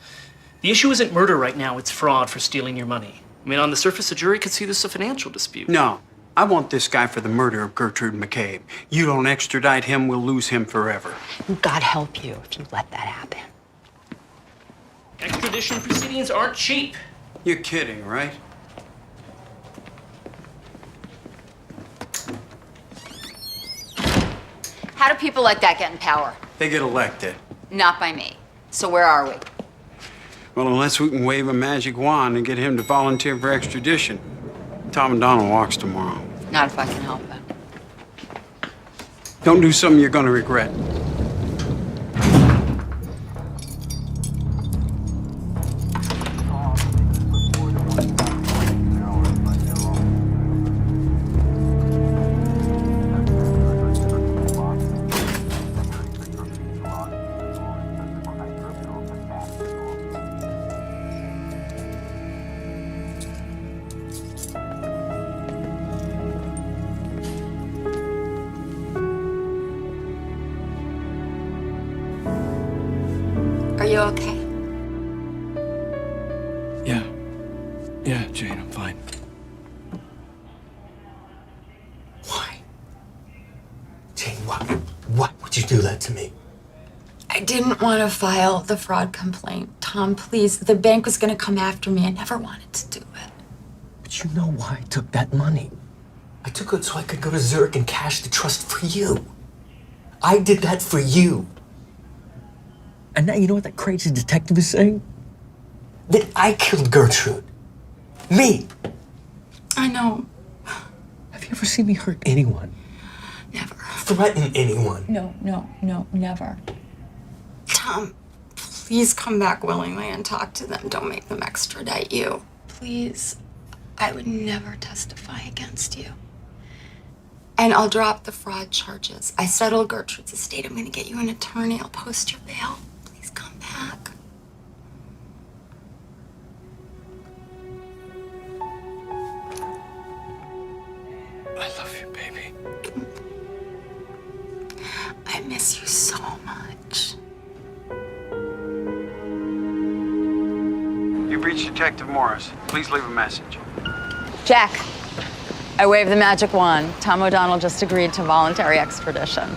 The issue isn't murder right now, it's fraud for stealing your money. I mean, on the surface, a jury could see this as a financial dispute. No, I want this guy for the murder of Gertrude McCabe. You don't extradite him, we'll lose him forever. God help you if you let that happen. Extradition proceedings aren't cheap. You're kidding, right? How do people like that get in power? They get elected. Not by me. So where are we? Well, unless we can wave a magic wand and get him to volunteer for extradition. Tom and Donald walks tomorrow. Not if I can help it. Don't do something you're gonna regret. Are you okay? Yeah, Jane, I'm fine. Why? Jane, why would you do that to me? I didn't want to file the fraud complaint. Tom, please. The bank was going to come after me. I never wanted to do it. But you know why I took that money. I took it so I could go to Zurich and cash the trust for you. I did that for you. And now you know what that crazy detective is saying? That I killed Gertrude. Me. I know. Have you ever seen me hurt anyone? Never. Threaten anyone? No, never. Tom, please come back willingly and talk to them. Don't make them extradite you. Please. I would never testify against you. And I'll drop the fraud charges. I settled Gertrude's estate. I'm going to get you an attorney. I'll post your bail. Please come back. I love you, baby. I miss you so much. You've reached Detective Morris. Please leave a message. Jack, I waved the magic wand. Tom O'Donnell just agreed to voluntary extradition.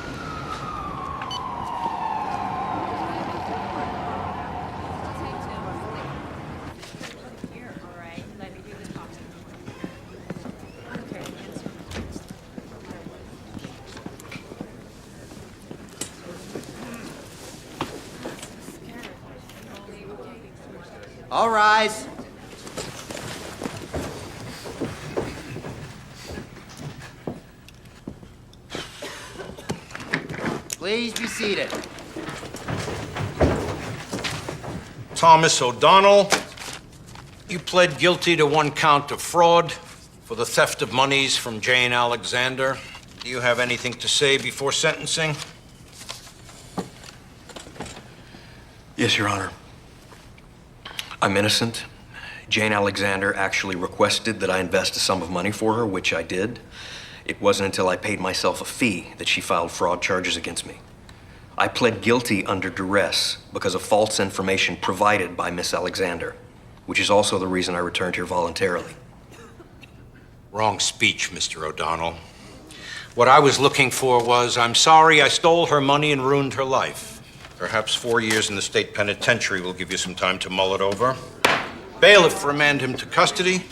All rise. Please be seated. Thomas O'Donnell, you pled guilty to one count of fraud for the theft of monies from Jane Alexander. Do you have anything to say before sentencing? Yes, Your Honor. I'm innocent. Jane Alexander actually requested that I invest a sum of money for her, which I did. It wasn't until I paid myself a fee that she filed fraud charges against me. I pled guilty under duress because of false information provided by Miss Alexander, which is also the reason I returned here voluntarily. Wrong speech, Mr. O'Donnell. What I was looking for was, I'm sorry I stole her money and ruined her life. Perhaps 4 years in the state penitentiary will give you some time to mull it over. Bailiff, remand him to custody.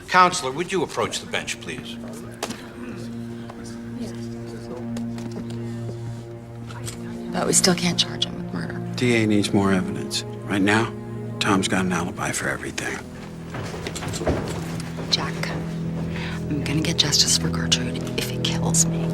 Counselor, would you approach the bench, please? But we still can't charge him with murder. DA needs more evidence. Right now, Tom's got an alibi for everything. Jack, I'm gonna get justice for Gertrude if it kills me.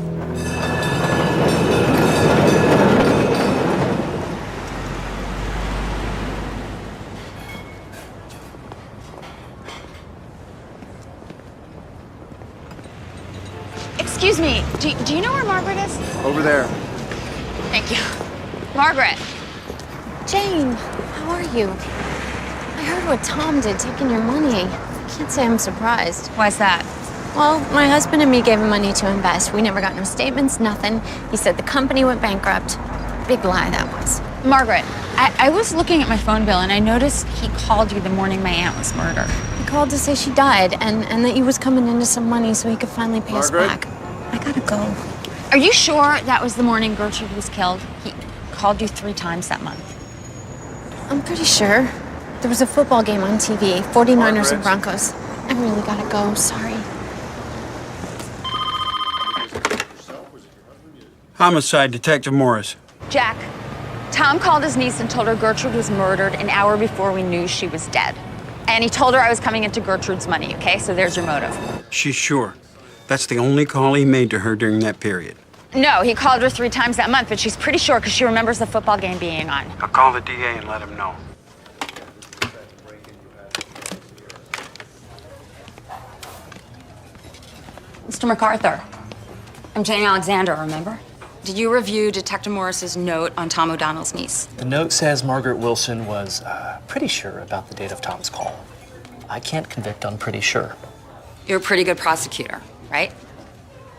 Excuse me, do you know where Margaret is? Over there. Thank you. Margaret. Jane, how are you? I heard what Tom did, taking your money. I can't say I'm surprised. Why's that? Well, my husband and me gave him money to invest. We never got no statements, nothing. He said the company went bankrupt. Big lie that was. Margaret, I was looking at my phone bill and I noticed he called you the morning my aunt was murdered. He called to say she died and that he was coming into some money so he could finally pay us back. I gotta go. Are you sure that was the morning Gertrude was killed? He called you 3 times that month. I'm pretty sure. There was a football game on TV, 49ers and Broncos. I really gotta go, sorry. Homicide, Detective Morris. Jack, Tom called his niece and told her Gertrude was murdered an hour before we knew she was dead. And he told her I was coming into Gertrude's money, okay? So there's your motive. She's sure. That's the only call he made to her during that period. No, he called her 3 times that month, but she's pretty sure because she remembers the football game being on. I'll call the DA and let him know. Mr. MacArthur, I'm Jane Alexander, remember? Did you review Detective Morris's note on Tom O'Donnell's niece? The note says Margaret Wilson was pretty sure about the date of Tom's call. I can't convict on pretty sure. You're a pretty good prosecutor, right?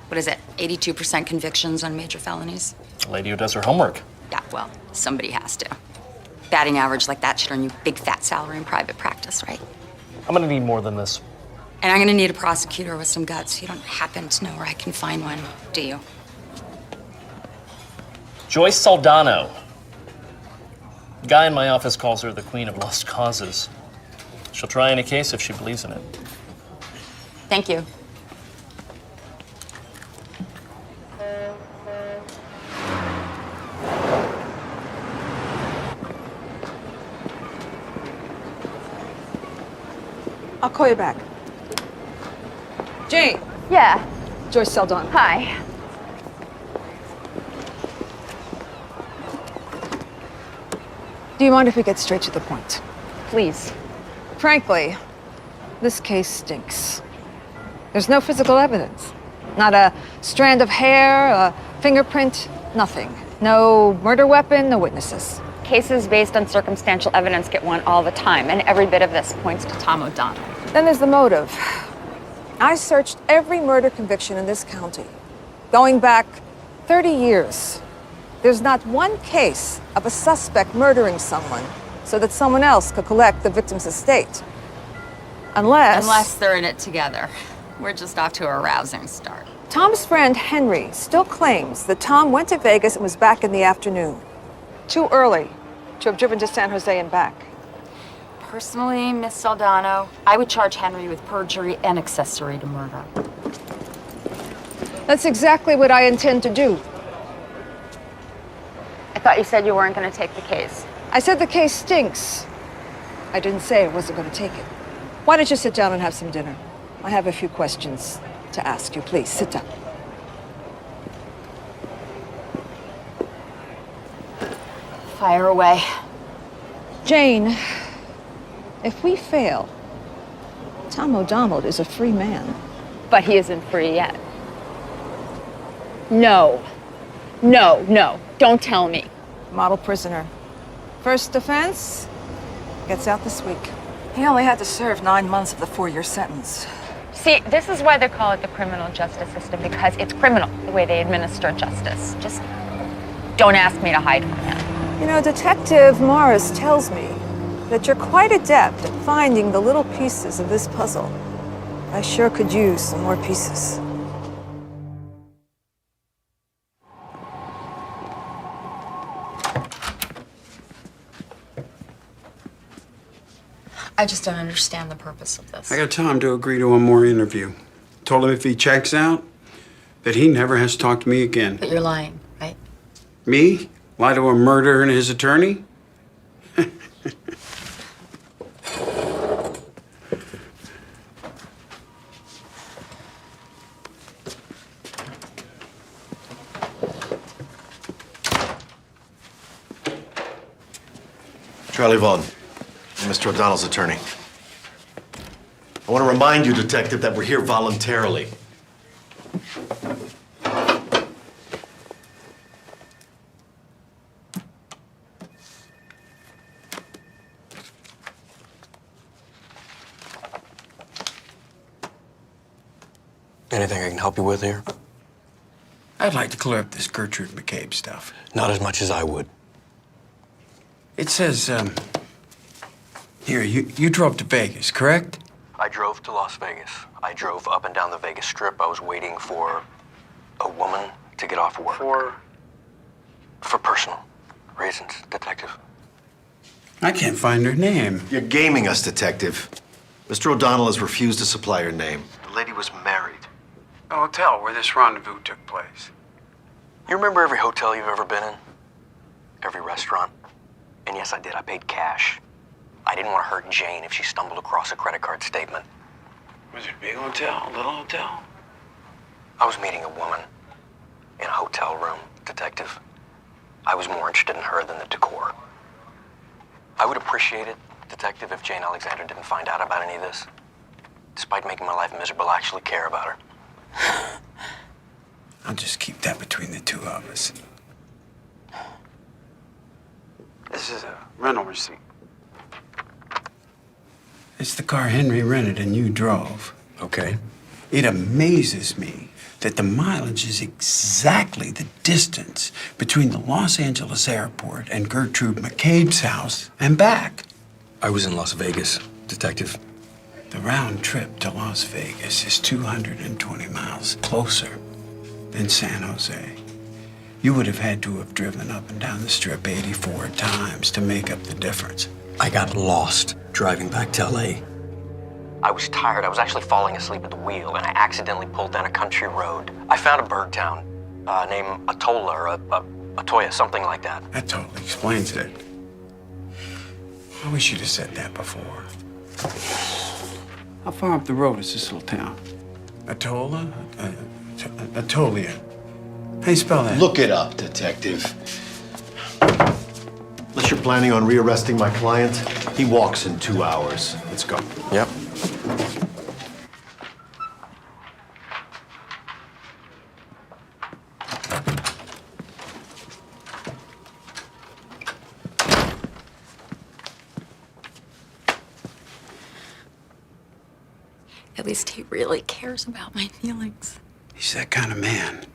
What is it, 82% convictions on major felonies? A lady who does her homework. Yeah, well, somebody has to. Batting average like that should earn you a big fat salary in private practice, right? I'm gonna need more than this. And I'm gonna need a prosecutor with some guts. You don't happen to know where I can find one, do you? Joyce Saldano. The guy in my office calls her the queen of lost causes. She'll try any case if she believes in it. Thank you. I'll call you back. Jane. Yeah. Joyce Saldana. Hi. Do you mind if we get straight to the point? Please. Frankly, this case stinks. There's no physical evidence. Not a strand of hair, a fingerprint, nothing. No murder weapon, no witnesses. Cases based on circumstantial evidence get won all the time, and every bit of this points to Tom O'Donnell. Then there's the motive. I searched every murder conviction in this county, going back 30 years. There's not one case of a suspect murdering someone so that someone else could collect the victim's estate. Unless they're in it together. We're just off to a rousing start. Tom's friend Henry still claims that Tom went to Vegas and was back in the afternoon. Too early to have driven to San Jose and back. Personally, Miss Saldano, I would charge Henry with perjury and accessory to murder. That's exactly what I intend to do. I thought you said you weren't going to take the case. I said the case stinks. I didn't say I wasn't going to take it. Why don't you sit down and have some dinner? I have a few questions to ask you. Please, sit down. Fire away. Jane, if we fail, Tom O'Donnell is a free man. But he isn't free yet. No. No, no. Don't tell me. model prisoner. First offense, gets out this week. He only had to serve 9 months of the 4-year sentence. See, this is why they call it the criminal justice system, because it's criminal the way they administer justice. Just don't ask me to hide from him. You know, Detective Morris tells me that you're quite adept at finding the little pieces of this puzzle. I sure could use some more pieces. I just don't understand the purpose of this. I got Tom to agree to one more interview. Told him if he checks out, that he never has to talk to me again. But you're lying, right? Me? Lie to a murderer and his attorney? Charlie Vaughn, Mr. O'Donnell's attorney. I want to remind you, Detective, that we're here voluntarily. Anything I can help you with here? I'd like to clear up this Gertrude McCabe stuff. Not as much as I would. It says, here, you drove to Vegas, correct? I drove to Las Vegas. I drove up and down the Vegas Strip. I was waiting for a woman to get off work. For personal reasons, Detective. I can't find her name. You're gaming us, Detective. Mr. O'Donnell has refused to supply her name. The lady was married. The hotel where this rendezvous took place. You remember every hotel you've ever been in? Every restaurant? And yes, I did. I paid cash. I didn't want to hurt Jane if she stumbled across a credit card statement. Was it a big hotel, a little hotel? I was meeting a woman in a hotel room, Detective. I was more interested in her than the decor. I would appreciate it, Detective, if Jane Alexander didn't find out about any of this. Despite making my life miserable, I actually care about her. I'll just keep that between the two of us. This is a rental receipt. It's the car Henry rented and you drove. Okay. It amazes me that the mileage is exactly the distance between the Los Angeles airport and Gertrude McCabe's house and back. I was in Las Vegas, Detective. The round trip to Las Vegas is 220 miles closer than San Jose. You would have had to have driven up and down the Strip 84 times to make up the difference. I got lost driving back to LA. I was tired. I was actually falling asleep at the wheel, and I accidentally pulled down a country road. I found a bird town named Atola or Atoya, something like that. That totally explains it. I wish you'd have said that before. How far up the road is this little town? Atola? Atolia. How do you spell that? Look it up, Detective. Unless you're planning on rearresting my client, he walks in 2 hours. Let's go. Yep. At least he really cares about my feelings. He's that kind of man.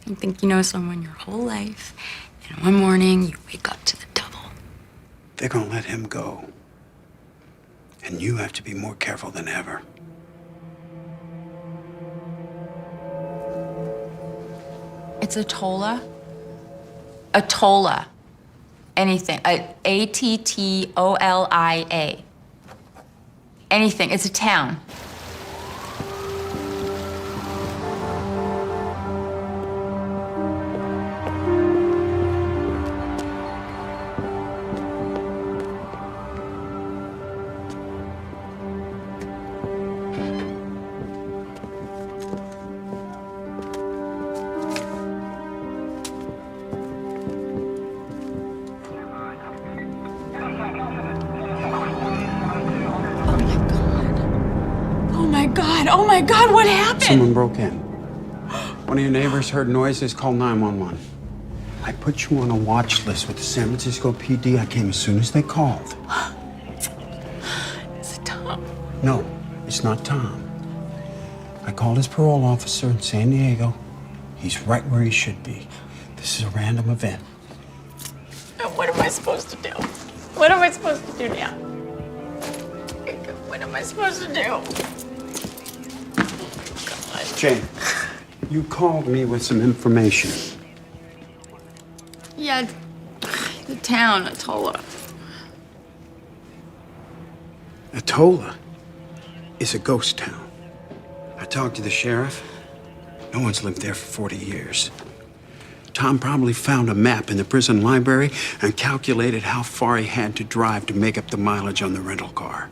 You think you know someone your whole life, and one morning you wake up to the double. They're gonna let him go. And you have to be more careful than ever. It's Atola. Atola. Anything. Attolia. Anything. It's a town. Oh my God, what happened? Someone broke in. One of your neighbors heard noises, called 911. I put you on a watch list with the San Francisco PD. I came as soon as they called. Is it Tom? No, it's not Tom. I called his parole officer in San Diego. He's right where he should be. This is a random event. What am I supposed to do? What am I supposed to do now? What am I supposed to do? Jane, you called me with some information. Yeah, the town, Atola. Atola is a ghost town. I talked to the sheriff. No one's lived there for 40 years. Tom probably found a map in the prison library and calculated how far he had to drive to make up the mileage on the rental car.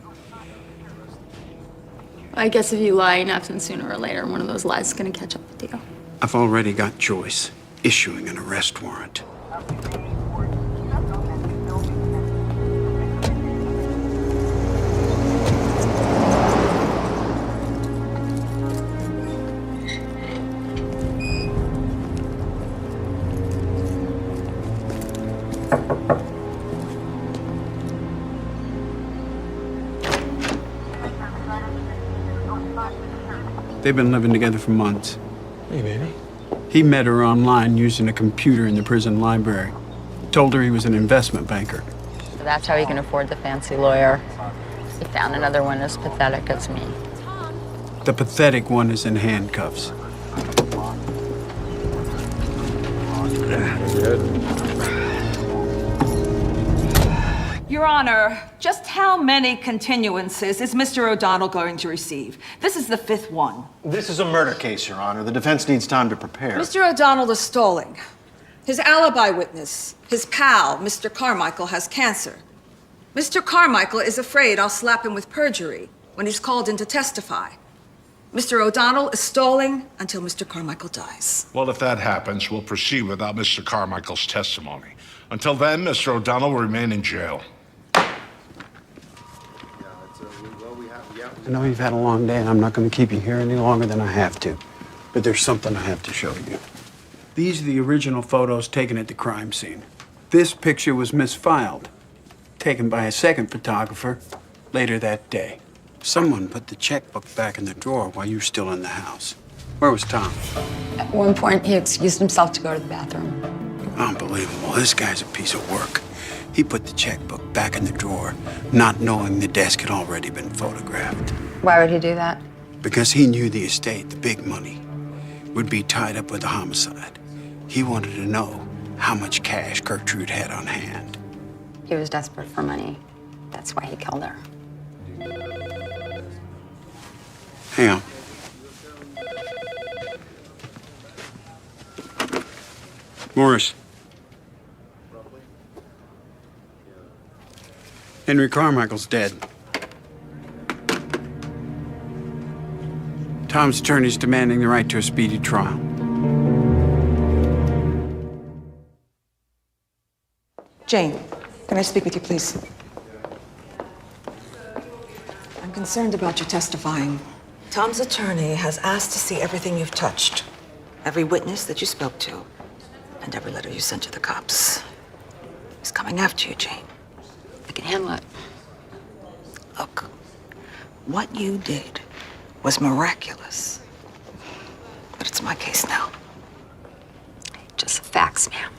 I guess if you lie enough, then sooner or later, one of those lies is gonna catch up with you. I've already got Joyce issuing an arrest warrant. They've been living together for months. Hey, baby. He met her online using a computer in the prison library. Told her he was an investment banker. That's how he can afford the fancy lawyer. He found another one as pathetic as me. The pathetic one is in handcuffs. Your Honor, just how many continuances is Mr. O'Donnell going to receive? This is the 5th one. This is a murder case, Your Honor. The defense needs time to prepare. Mr. O'Donnell is stalling. His alibi witness, his pal, Mr. Carmichael, has cancer. Mr. Carmichael is afraid I'll slap him with perjury when he's called in to testify. Mr. O'Donnell is stalling until Mr. Carmichael dies. Well, if that happens, we'll proceed without Mr. Carmichael's testimony. Until then, Mr. O'Donnell will remain in jail. I know you've had a long day, and I'm not going to keep you here any longer than I have to. But there's something I have to show you. These are the original photos taken at the crime scene. This picture was misfiled, taken by a second photographer later that day. Someone put the checkbook back in the drawer while you were still in the house. Where was Tom? At one point, he excused himself to go to the bathroom. Unbelievable. This guy's a piece of work. He put the checkbook back in the drawer, not knowing the desk had already been photographed. Why would he do that? Because he knew the estate, the big money, would be tied up with the homicide. He wanted to know how much cash Gertrude had on hand. He was desperate for money. That's why he killed her. Hang on. Morris. Henry Carmichael's dead. Tom's attorney's demanding the right to a speedy trial. Jane, can I speak with you, please? I'm concerned about your testifying. Tom's attorney has asked to see everything you've touched, every witness that you spoke to, and every letter you sent to the cops. He's coming after you, Jane. I can handle it. Look, what you did was miraculous. But it's my case now. Just facts, ma'am.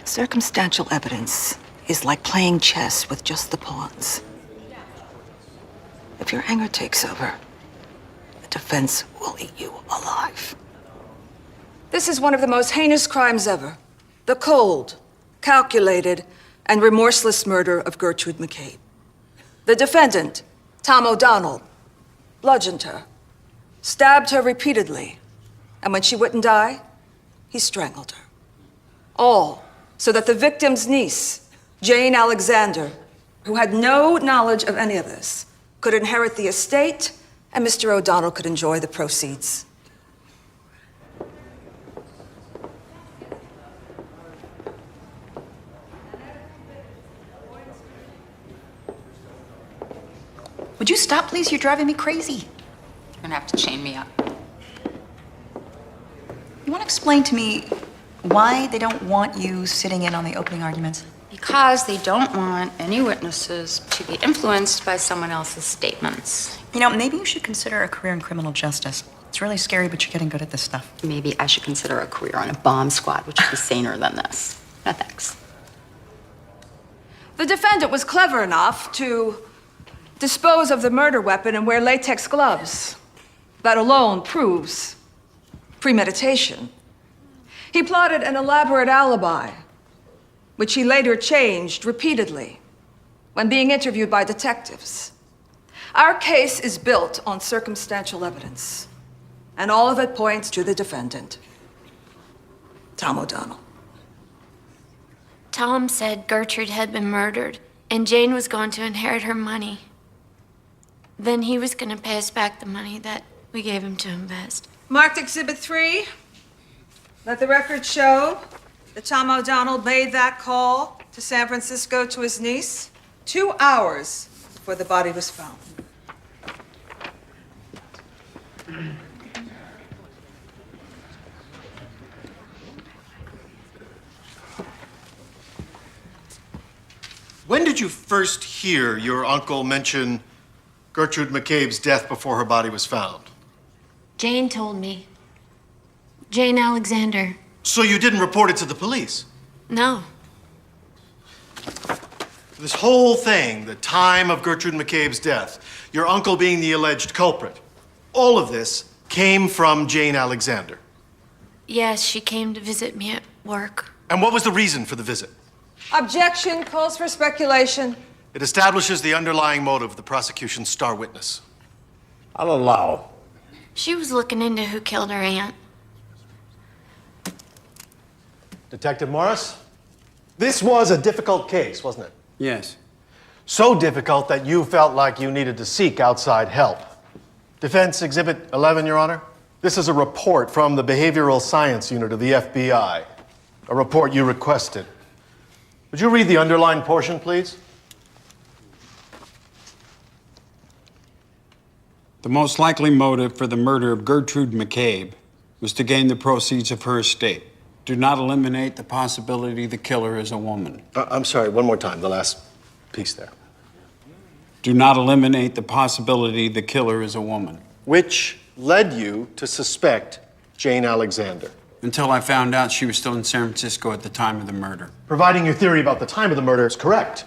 Circumstantial evidence is like playing chess with just the pawns. If your anger takes over, the defense will eat you alive. This is one of the most heinous crimes ever. The cold, calculated, and remorseless murder of Gertrude McCabe. The defendant, Tom O'Donnell, bludgeoned her, stabbed her repeatedly, and when she wouldn't die, he strangled her. All so that the victim's niece, Jane Alexander, who had no knowledge of any of this, could inherit the estate and Mr. O'Donnell could enjoy the proceeds. Would you stop, please? You're driving me crazy. You're gonna have to chain me up. You want to explain to me why they don't want you sitting in on the opening arguments? Because they don't want any witnesses to be influenced by someone else's statements. You know, maybe you should consider a career in criminal justice. It's really scary, but you're getting good at this stuff. Maybe I should consider a career on a bomb squad, which would be saner than this. No thanks. The defendant was clever enough to dispose of the murder weapon and wear latex gloves. That alone proves premeditation. He plotted an elaborate alibi, which he later changed repeatedly when being interviewed by detectives. Our case is built on circumstantial evidence, and all of it points to the defendant, Tom O'Donnell. Tom said Gertrude had been murdered and Jane was going to inherit her money. Then he was going to pay us back the money that we gave him to invest. Marked Exhibit 3. Let the record show that Tom O'Donnell made that call to San Francisco to his niece 2 hours before the body was found. When did you first hear your uncle mention Gertrude McCabe's death before her body was found? Jane told me. Jane Alexander. So you didn't report it to the police? No. This whole thing, the time of Gertrude McCabe's death, your uncle being the alleged culprit, all of this came from Jane Alexander. Yes, she came to visit me at work. And what was the reason for the visit? Objection calls for speculation. It establishes the underlying motive of the prosecution's star witness. I'll allow. She was looking into who killed her aunt. Detective Morris, this was a difficult case, wasn't it? Yes. So difficult that you felt like you needed to seek outside help. Defense Exhibit 11, Your Honor. This is a report from the Behavioral Science Unit of the FBI, a report you requested. Would you read the underlined portion, please? The most likely motive for the murder of Gertrude McCabe was to gain the proceeds of her estate. Do not eliminate the possibility the killer is a woman. I'm sorry, one more time, the last piece there. Do not eliminate the possibility the killer is a woman. Which led you to suspect Jane Alexander. Until I found out she was still in San Francisco at the time of the murder. Providing your theory about the time of the murder is correct.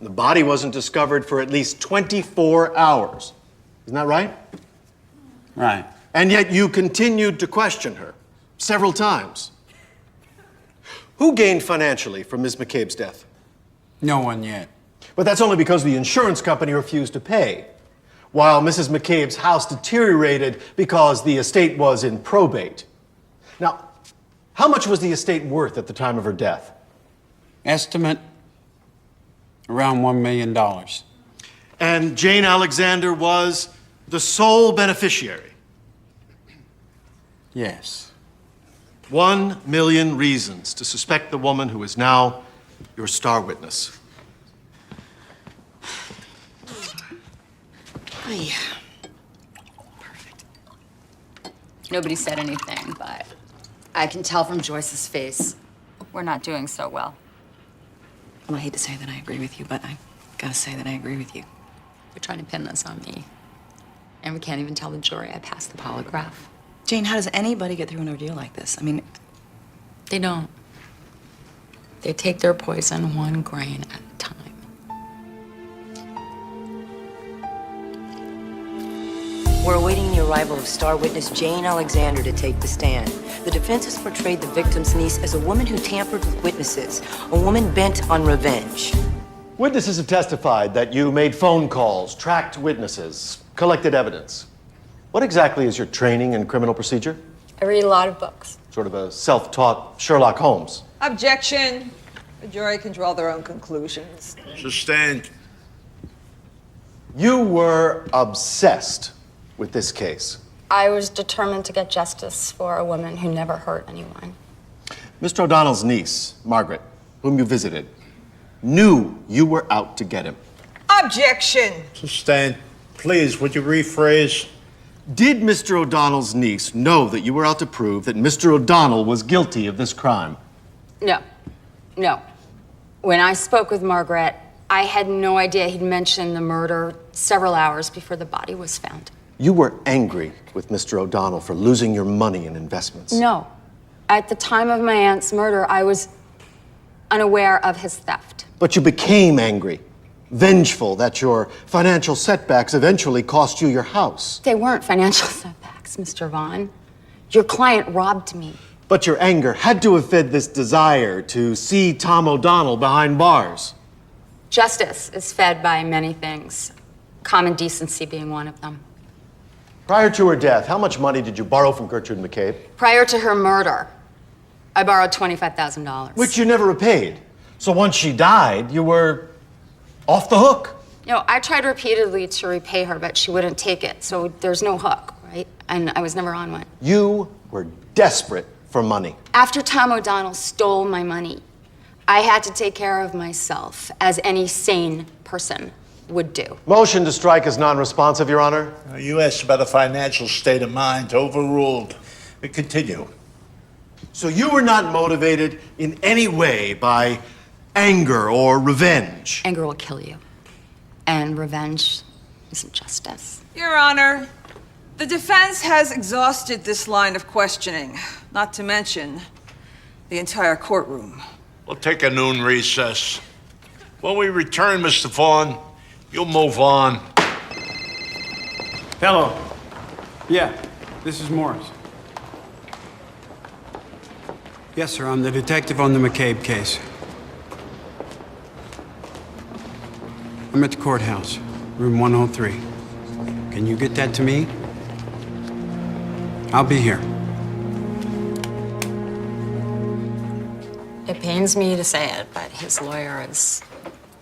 The body wasn't discovered for at least 24 hours. Isn't that right? Right. And yet you continued to question her several times. Who gained financially from Ms. McCabe's death? No one yet. But that's only because the insurance company refused to pay, while Mrs. McCabe's house deteriorated because the estate was in probate. Now, how much was the estate worth at the time of her death? Estimate around $1 million. And Jane Alexander was the sole beneficiary? Yes. 1 million reasons to suspect the woman who is now your star witness. Nobody said anything, but I can tell from Joyce's face we're not doing so well. Well, I hate to say that I agree with you, but I gotta say that I agree with you. You're trying to pin this on me. And we can't even tell the jury I passed the polygraph. Jane, how does anybody get through an ordeal like this? I mean, They don't. They take their poison 1 grain at a time. We're awaiting the arrival of star witness Jane Alexander to take the stand. The defense has portrayed the victim's niece as a woman who tampered with witnesses, a woman bent on revenge. Witnesses have testified that you made phone calls, tracked witnesses, collected evidence. What exactly is your training in criminal procedure? I read a lot of books. Sort of a self-taught Sherlock Holmes. Objection. The jury can draw their own conclusions. Sustained. You were obsessed with this case. I was determined to get justice for a woman who never hurt anyone. Mr. O'Donnell's niece, Margaret, whom you visited, knew you were out to get him. Objection. Sustained. Please, would you rephrase? Did Mr. O'Donnell's niece know that you were out to prove that Mr. O'Donnell was guilty of this crime? No. No. When I spoke with Margaret, I had no idea he'd mentioned the murder several hours before the body was found. You were angry with Mr. O'Donnell for losing your money in investments. No. At the time of my aunt's murder, I was unaware of his theft. But you became angry, vengeful that your financial setbacks eventually cost you your house. They weren't financial setbacks, Mr. Vaughn. Your client robbed me. But your anger had to have fed this desire to see Tom O'Donnell behind bars. Justice is fed by many things, common decency being one of them. Prior to her death, how much money did you borrow from Gertrude McCabe? Prior to her murder, I borrowed $25,000. Which you never repaid. So once she died, you were off the hook. You know, I tried repeatedly to repay her, but she wouldn't take it, so there's no hook, right? And I was never on one. You were desperate for money. After Tom O'Donnell stole my money, I had to take care of myself, as any sane person would do. Motion to strike is non-responsive, Your Honor. You asked about a financial state of mind. Overruled. We continue. So you were not motivated in any way by anger or revenge? Anger will kill you. And revenge isn't justice. Your Honor, the defense has exhausted this line of questioning, not to mention the entire courtroom. We'll take a noon recess. When we return, Mr. Vaughn, you'll move on. Hello. Yeah, this is Morris. Yes, sir, I'm the detective on the McCabe case. I'm at the courthouse, room 103. Can you get that to me? I'll be here. It pains me to say it, but his lawyer is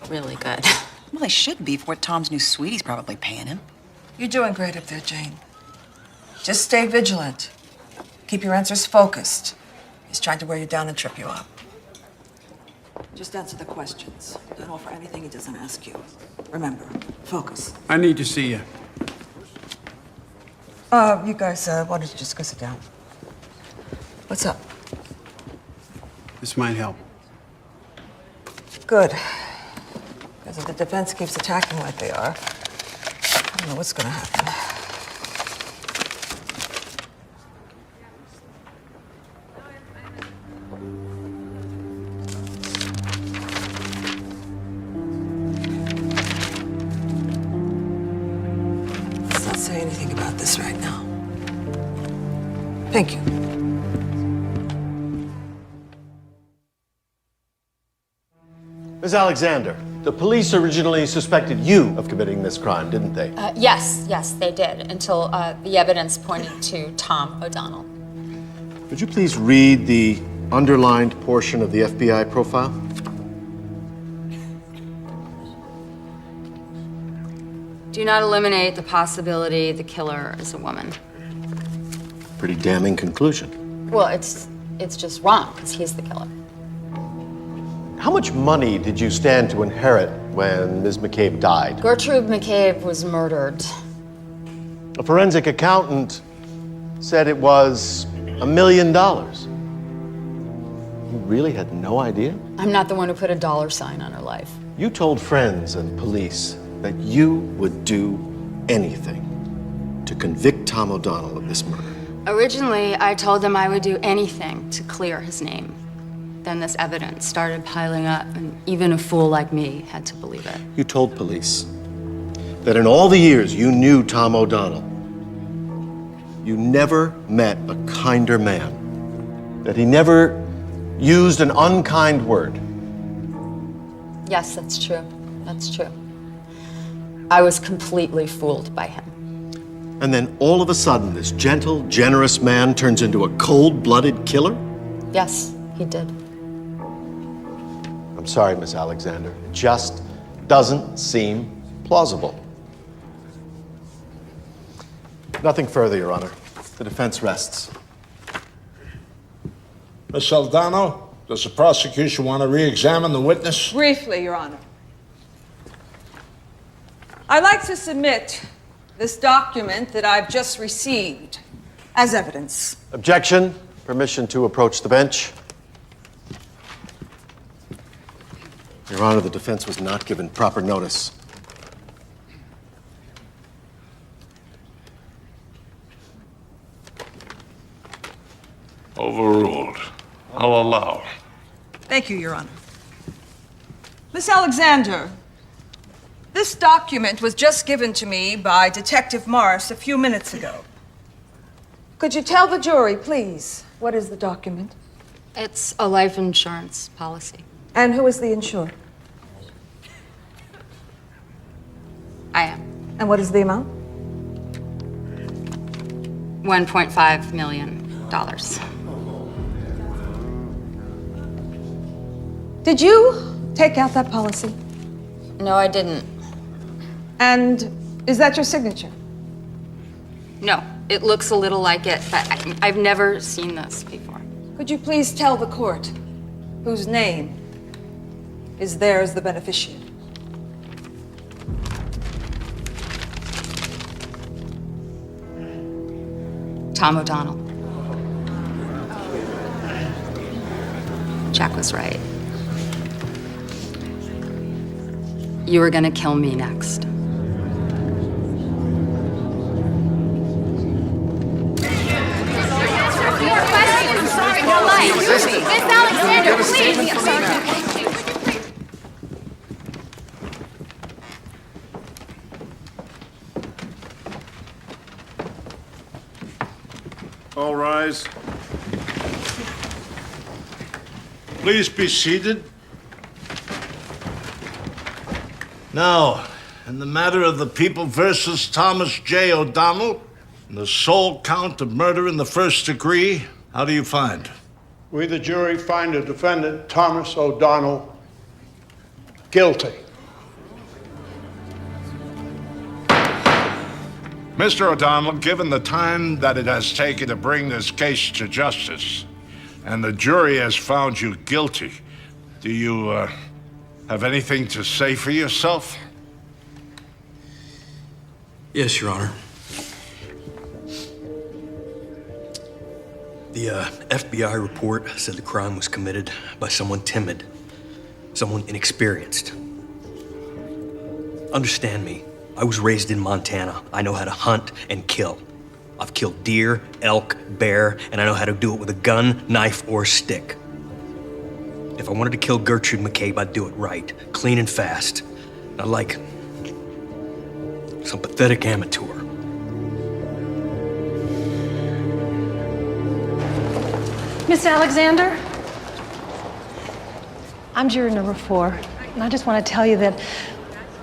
really good. Well, they should be for what Tom's new sweetie's probably paying him. You're doing great up there, Jane. Just stay vigilant. Keep your answers focused. He's trying to wear you down and trip you up. Just answer the questions. Don't offer anything he doesn't ask you. Remember, focus. I need to see you. You guys, why don't you just go sit down? What's up? This might help. Good. Because if the defense keeps attacking like they are, I don't know what's gonna happen. Let's not say anything about this right now. Thank you. Ms. Alexander, the police originally suspected you of committing this crime, didn't they? Yes, they did, until the evidence pointed to Tom O'Donnell. Would you please read the underlined portion of the FBI profile? Do not eliminate the possibility the killer is a woman. Pretty damning conclusion. Well, it's just wrong, because he's the killer. How much money did you stand to inherit when Ms. McCabe died? Gertrude McCabe was murdered. A forensic accountant said it was $1 million. You really had no idea? I'm not the one who put a dollar sign on her life. You told friends and police that you would do anything to convict Tom O'Donnell of this murder. Originally, I told them I would do anything to clear his name. Then this evidence started piling up, and even a fool like me had to believe it. You told police that in all the years you knew Tom O'Donnell, you never met a kinder man, that he never used an unkind word. Yes, that's true. That's true. I was completely fooled by him. And then all of a sudden, this gentle, generous man turns into a cold-blooded killer? Yes, he did. I'm sorry, Miss Alexander. It just doesn't seem plausible. Nothing further, Your Honor. The defense rests. Miss Aldano, does the prosecution want to re-examine the witness? Briefly, Your Honor. I'd like to submit this document that I've just received as evidence. Objection. Permission to approach the bench. Your Honor, the defense was not given proper notice. Overruled. I'll allow. Thank you, Your Honor. Miss Alexander, this document was just given to me by Detective Morris a few minutes ago. Could you tell the jury, please, what is the document? It's a life insurance policy. And who is the insured? I am. And what is the amount? $1.5 million. Did you take out that policy? No, I didn't. And is that your signature? No, it looks a little like it, but I've never seen this before. Could you please tell the court whose name is there as the beneficiary? Tom O'Donnell. Jack was right. You were gonna kill me next. Miss Alexander, please. All rise. Please be seated. Now, in the matter of the People versus Thomas J. O'Donnell, and the sole count of murder in the first degree, how do you find? We, the jury, find the defendant, Thomas O'Donnell, guilty. Mr. O'Donnell, given the time that it has taken to bring this case to justice, and the jury has found you guilty, do you have anything to say for yourself? Yes, Your Honor. The FBI report said the crime was committed by someone timid, someone inexperienced. Understand me, I was raised in Montana. I know how to hunt and kill. I've killed deer, elk, bear, and I know how to do it with a gun, knife, or stick. If I wanted to kill Gertrude McCabe, I'd do it right, clean and fast. Not like some pathetic amateur. Miss Alexander, I'm juror number 4, and I just want to tell you that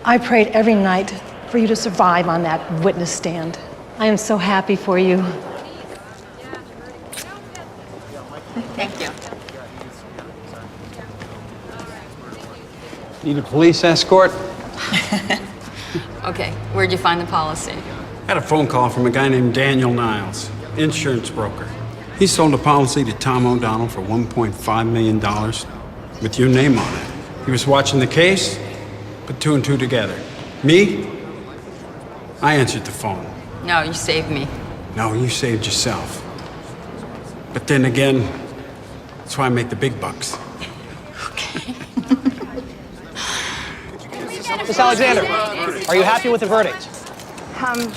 I prayed every night for you to survive on that witness stand. I am so happy for you. Thank you. Need a police escort? Okay, where'd you find the policy? Had a phone call from a guy named Daniel Niles, insurance broker. He sold a policy to Tom O'Donnell for $1.5 million with your name on it. He was watching the case, put 2 and 2 together. Me? I answered the phone. No, you saved me. No, you saved yourself. But then again, that's why I make the big bucks. Miss Alexander, are you happy with the verdict?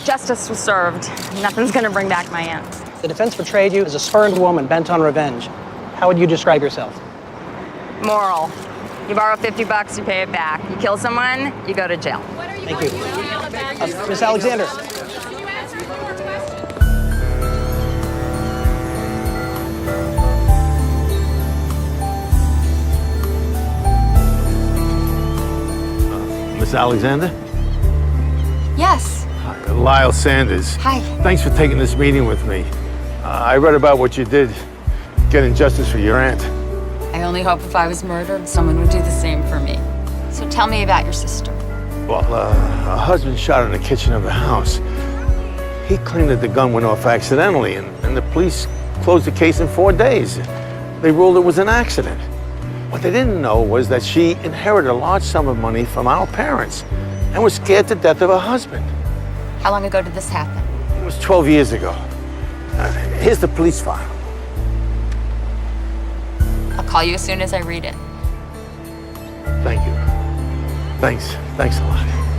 Justice was served. Nothing's gonna bring back my aunt. The defense portrayed you as a spurned woman bent on revenge. How would you describe yourself? Moral. You borrow $50, you pay it back. You kill someone, you go to jail. Thank you. Miss Alexander. Miss Alexander? Yes. Lyle Sanders. Hi. Thanks for taking this meeting with me. I read about what you did, getting justice for your aunt. I only hope if I was murdered, someone would do the same for me. So tell me about your sister. Well, her husband shot her in the kitchen of the house. He claimed that the gun went off accidentally, and the police closed the case in 4 days. They ruled it was an accident. What they didn't know was that she inherited a large sum of money from our parents and was scared to death of her husband. How long ago did this happen? It was 12 years ago. Here's the police file. I'll call you as soon as I read it. Thank you. Thanks a lot.